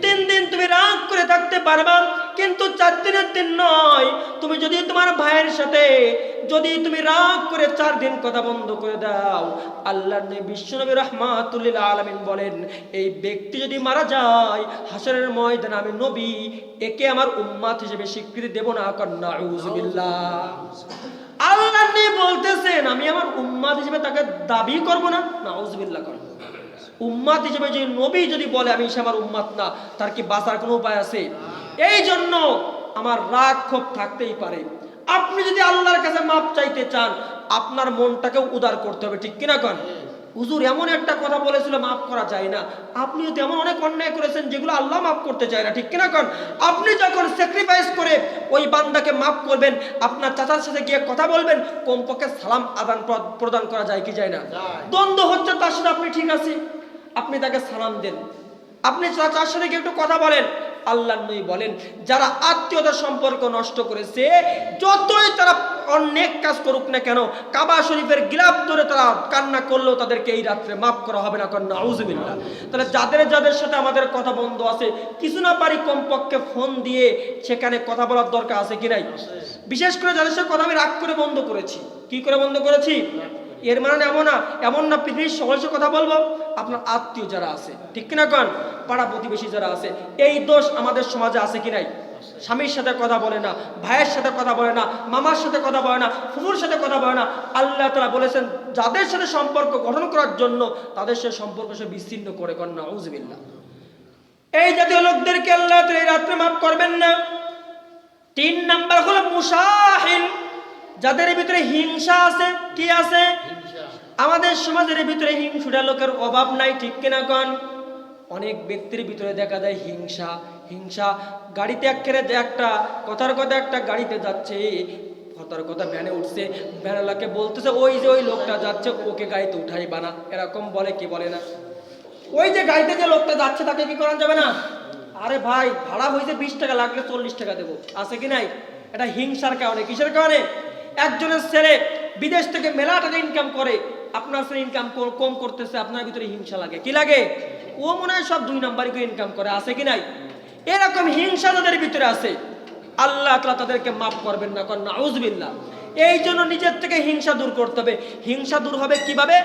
3 দিন তুমি রাগ করে থাকতে পারবা, কিন্তু 4 দিনের দিন নয়। তুমি যদি তোমার ভাইয়ের সাথে যদি তুমি রাগ করে 4 দিন কথা বন্ধ করে দাও, আল্লাহর নবী বিশ্বনবী রাহমাতুল লিল আলামিন বলেন, এই ব্যক্তি যদি মারা যায় হাসরের ময়দানে আমি নবী একে আমার উম্মত হিসেবে স্বীকৃতি দেব না, কন্না নাউযুবিল্লাহ। আল্লাহর নবী বলতেছেন, আমি আমার উম্মত হিসেবে তাকে দাবি করব না, নাউযুবিল্লাহ। করব উম্মত হিসেবে যে নবী যদি বলে আমি সে আমার উম্মত না, তার কি বাঁচার কোনো উপায় আছে? এই জন্য আমার রাগ ক্ষোভ থাকতেই পারে। আপনি যদি আল্লাহর কাছে মাপ চাইতে চান, আপনার মনটাকেও উদার করতে হবে, ঠিক কিনা কন? হুজুর এমন একটা কথা বলেছিল মাফ করা যায় না, আপনিও তেমন অনেক অন্যায় করেছেন যেগুলো আল্লাহ মাফ করতে চায় না, ঠিক কিনা কন? আপনি যখন স্যাক্রিফাইস করে ওই বান্দাকে মাফ করবেন, আপনার চাচার সাথে গিয়ে কথা বলবেন, কমপক্ষে সালাম আদান প্রদান করা যায় কি যায় না? দ্বন্দ্ব হচ্ছে তার সাথে, আপনি ঠিক আছে, আপনি তাকে সালাম দেন, আপনি চাচার সাথে গিয়ে একটু কথা বলেন। আল্লাহর নবী বলেন, যারা আত্মীয়তার সম্পর্ক নষ্ট করেছে, যতই তারা অনেক কাজ করুক না কেন, কাবা শরীফের গিলাফ ধরে তারা কান্না করলেও তাদেরকে এই রাত্রে মাফ করা হবে না, কন্যা নাউযুবিল্লাহ। তাহলে যাদের যাদের সাথে আমাদের কথা বন্ধ আছে, কিছু না পারি কমপক্ষে ফোন দিয়ে সেখানে কথা বলার দরকার আছে কি নাই? বিশেষ করে যাদের সাথে কথা আমি রাগ করে বন্ধ করেছি। কি করে বন্ধ করেছি? এর মানে এমন না পৃথিবীর সকলের কথা বলবো, আপনার আত্মীয় যারা আছে, ঠিক কিনা কন, পাড়া প্রতিবেশী যারা আছে, এই দোষ আমাদের সমাজে আছে কি নাই? স্বামীর সাথে কথা বলে না, ভাইয়ের সাথে কথা বলে না, মামার সাথে কথা বলে না, ফুফুর সাথে কথা বলে না। আল্লাহ তাআলা বলেছেন যাদের সাথে সম্পর্ক গঠন করার জন্য তাদের সাথে সম্পর্ক সে বিচ্ছিন্ন করে কর না, আউযুবিল্লাহ। এই জাতীয় লোকদেরকে আল্লাহ তাআলা এই রাত্রে মাফ করবেন না। 3 নাম্বার হলো মুশাহিন, যাদের ভিতরে হিংসা আছে। কি আছে? আমাদের সমাজের ভিতরে হিংসুটা লোকের অভাব নাই, ঠিক কিনা কন? অনেক ব্যক্তির ভিতরে দেখা যায় হিংসা। গাড়িতে একটা কথার কথা একটা গাড়িতে যাচ্ছে, কথার কথা ভ্যানে উঠছে, ভ্যানওয়ালাকে বলতেছে ওই যে ওই লোকটা যাচ্ছে ওকে গাড়িতে উঠাই বানা, এরকম বলে কি বলে না? ওই যে গাড়িতে যে লোকটা যাচ্ছে তাকে কি করা যাবে না? আরে ভাই ভাড়া হয়েছে 20 টাকা, লাগলে 40 টাকা দেবো, আছে কি নাই? এটা হিংসার কারণে। কিসের কারণে? একজনের ছেলে বিদেশ থেকে মেলা টাকা ইনকাম করে, আপনার ছেলে ইনকাম কম করতেছে, আপনার ভিতরে হিংসা লাগে। কি লাগে? ও মনে হয় সব 2 নাম্বারই করে ইনকাম করে, আছে কি নাই? এরকম হিংসা তাদের ভিতরে আছে, আল্লাহ তাআলা তাদেরকে মাফ করবেন না, কন্না আউযুবিল্লাহ। এই জন্য নিজের থেকে হিংসা দূর করতে হবে। হিংসা দূর হবে কিভাবে?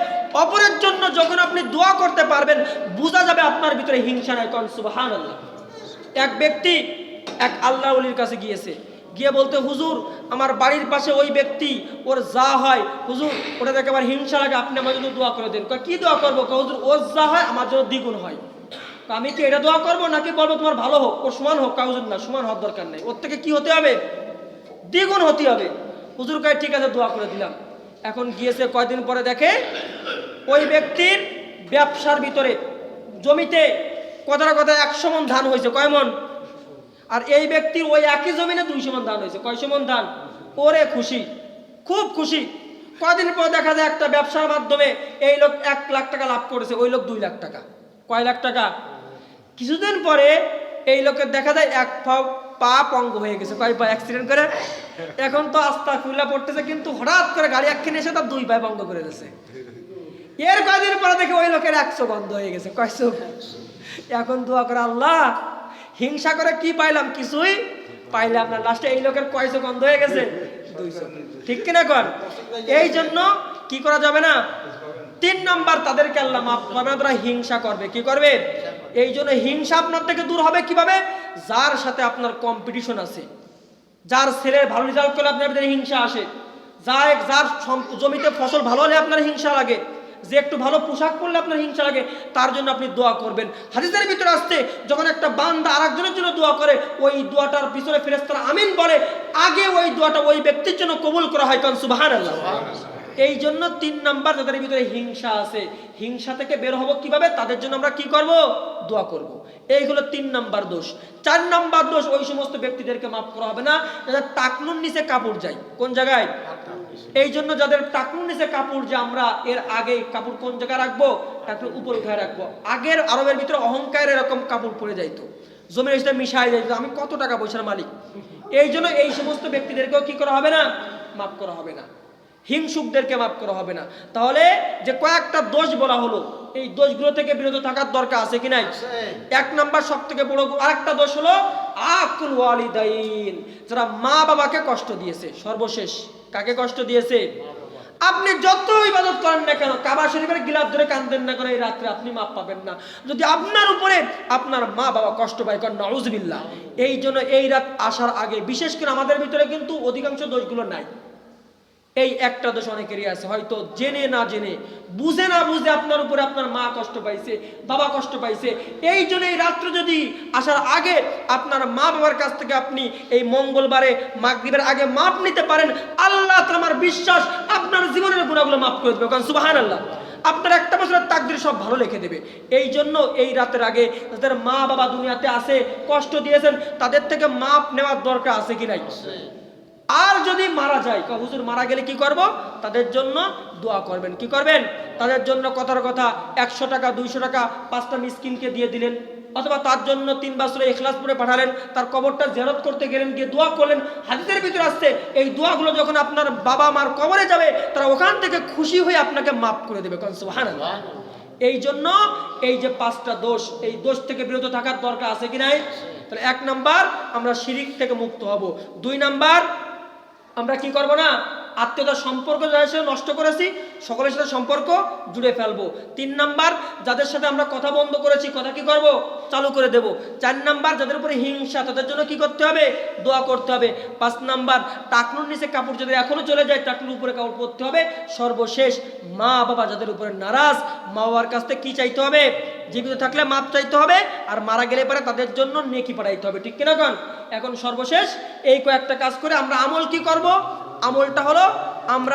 অপরের জন্য যখন আপনি দোয়া করতে পারবেন, বোঝা যাবে আপনার ভিতরে হিংসা নাই, কন সুবহানাল্লাহ। এক ব্যক্তি এক আল্লাহর ওলির কাছে গিয়ে বলতে, হুজুর আমার বাড়ির পাশে ওই ব্যক্তি, ওর যা হয় হুজুর ওটা দেখে আমার হিংসা লাগে, আপনি আমার জন্য দোয়া করে দেন। কি দোয়া করবো? হুজুর ওর যা হয় আমার জন্য দ্বিগুণ হয়। আমি কি এটা দোয়া করবো নাকি বলবো তোমার ভালো হোক, ওর সমান হোক? হুজুর না, সমান হওয়ার দরকার নেই, ওর থেকে কি হতে হবে? দ্বিগুণ হতে হবে। হুজুর কয় ঠিক আছে, দোয়া করে দিলাম। এখন গিয়েছে, কয়দিন পরে দেখে ওই ব্যক্তির ব্যবসার ভিতরে জমিতে কথার কথা 100 মণ ধান হয়েছে। কয় মণ? আর এই ব্যক্তির ওই একই জমিনে 200 মণ ধান হয়েছে। কয়শো মণ ধান? ওরে খুশি, খুব খুশি। কয়দিন পর দেখা যায় একটা ব্যবসার মাধ্যমে এই লোক 1 লাখ টাকা লাভ করেছে, ওই লোক 2 লাখ টাকা। কয় লাখ টাকা? কিছুদিন পরে এই লোকের দেখা যায় এক পা পঙ্গ হয়ে গেছে। কয় পা অ্যাক্সিডেন্ট করে? এখন তো আস্তাগফিরুল্লাহ পড়তেছে, কিন্তু হঠাৎ করে গাড়ি একখানে এসে তার 2 পা পঙ্গ করে দিয়েছে। এর কয়দিন পরে দেখে ওই লোকের 100 বন্ধ হয়ে গেছে। কয়শো? এখন দোয়া করে, আল্লাহ হিংসা করে কি পাইলাম? কিছুই পাইলাম না। লাস্টে এই লোকের কয়শো বন্ধ হয়ে গেছে? 200। ঠিক কিনা কর? এই জন্য কি করা যাবে না? 3 নাম্বার, তাদেরকে আল্লাহ মাফ করবে না, তারা হিংসা করবে। কি করবে? এই জন্য হিংসা আপনার থেকে দূর হবে কিভাবে? যার সাথে আপনার কম্পিটিশন আছে, যার ছেলের ভালো রেজাল্ট করলে আপনার ভিতরে হিংসা আসে, যার জমিতে ফসল ভালো হলে আপনার হিংসা লাগে, যে একটু ভালো পোশাক পরলে আপনার হিংসা লাগে, তার জন্য আপনি দোয়া করবেন। হাদিসের ভিতরে আসছে, যখন একটা বান্দা আরেকজনের জন্য দোয়া করে, ওই দোয়াটার পিছনে ফেরেশতারা আমিন বলে, আগে ওই দোয়াটা ওই ব্যক্তির জন্য কবুল করা হয়। কারণ সুবহানাল্লাহ। এই জন্য 3 নাম্বার, যাদের ভিতরে হিংসা আছে, হিংসা থেকে বের হবো কিভাবে? তাদের জন্য আমরা কি করব? দোয়া করব। এইগুলো 3 নাম্বার দোষ। 4 নাম্বার দোষ, ওই সমস্ত ব্যক্তিদেরকে মাফ করা হবে না যাদের টাকনুর নিচে কাপড় যায়। কোন জায়গায়? এই জন্য যাদের টাকনুর নিচে কাপড় যায়, আমরা এর আগে কাপড় কোন জায়গায় রাখবো? টাকনুর উপর উঠায় রাখবো। আগের আরবের ভিতরে অহংকারের এরকম কাপড় পরে যাইতো, জমির সাথে মিশায় যাইতো, আমি কত টাকা পয়সার মালিক। এই জন্য এই সমস্ত ব্যক্তিদেরকেও কি করা হবে না? মাফ করা হবে না। হিংসুকদেরকে মাফ করা হবে না। তাহলে যে কয়েকটা দোষ বলা হলো, এই দোষগুলো থেকে বিরত থাকার দরকার আছে কি নাই? 1 নাম্বার সব থেকে বড় আরেকটা দোষ হলো আকুল ওয়ালিদাইন, যারা মা বাবাকে কষ্ট দিয়েছে। সর্বশেষ কাকে কষ্ট দিয়েছে? আপনি যত ইবাদত করেন না কেন, কাবা শরীফের গিলাফ ধরে কাঁদেন না করে, এই রাত্রে আপনি মাপ পাবেন না যদি আপনার উপরে আপনার মা বাবা কষ্ট পায়। কর নাউযুবিল্লাহ। এই জন্য এই রাত আসার আগে, বিশেষ করে আমাদের ভিতরে কিন্তু অধিকাংশ দোষগুলো নাই। এই একটা দোষ অনেকেরই আছে, হয়তো জেনে না জেনে, বুঝে না বুঝে আপনার উপরে আপনার মা কষ্ট পাইছে, বাবা কষ্ট পাইছে। এই জন্য এই রাত্রে যদি আসার আগে আপনার মা বাবার কাছ থেকে আপনি এই মঙ্গলবারে মাগরিবের আগে মাপ নিতে পারেন, আল্লাহ তাআলা, আমার বিশ্বাস, আপনার জীবনের গুনাহগুলো মাফ করে দেবে। কারণ সুবহানাল্লাহ, আপনার একটা বছরের তাকদীর সব ভালো লিখে দেবে। এই জন্য এই রাতের আগে যাদের মা বাবা দুনিয়াতে আছে, কষ্ট দিয়েছেন, তাদের থেকে মাপ নেওয়ার দরকার আছে কি নাই? আর যদি মারা যায়, হুজুর মারা গেলে কি করব? তাদের জন্য দোয়া করবেন। কি করবেন? তাদের জন্য কথার কথা 100 টাকা 200 টাকা 5টা মিসকিনকে দিয়ে দিলেন, অথবা তার জন্য 3 বার সূরা ইখলাস পড়ে পাঠালেন, তার কবরটা জিয়ারত করতে গেলেন, গিয়ে দোয়া করলেন। হাদিসের ভিতরে আসছে, এই দোয়াগুলো যখন আপনার বাবা মার কবরে যাবে, তারা ওখান থেকে খুশি হয়ে আপনাকে মাফ করে দেবে। কারণ সুবহানাল্লাহ। এই জন্য এই যে 5টা দোষ, এই দোষ থেকে বিরত থাকার দরকার আছে কি নাই? তাহলে 1 নাম্বার, আমরা শিরিক থেকে মুক্ত হব। 2 নাম্বার, আমরা কি করব না? আত্মীয়তার সম্পর্ক যাদের সাথে নষ্ট করেছি সকলের সাথে সম্পর্ক জুড়ে ফেলবো। 3 নাম্বার, যাদের সাথে আমরা কথা বন্ধ করেছি কথা কি করব, চালু করে দেব। 4 নাম্বার, যাদের উপরে হিংসা তাদের জন্য কি করতে হবে, দোয়া করতে হবে। 5 নাম্বার, টাকনুর নিচে কাপড় যদি এখনো চলে যায় টাকনুর উপরে কাপড় পরতে হবে। সর্বশেষ, মা বাবা যাদের উপরে নারাজ, মা বাবার কাছ থেকে কি চাইতে হবে, জীবিত থাকলে মাপ চাইতে হবে, আর মারা গেলে পরে তাদের জন্য নেকি পাঠাইতে হবে, ঠিক কিনা কন? এখন সর্বশেষ এই কয়েকটা কাজ করে আমরা আমল কি করব? আমলটা হলো আমরা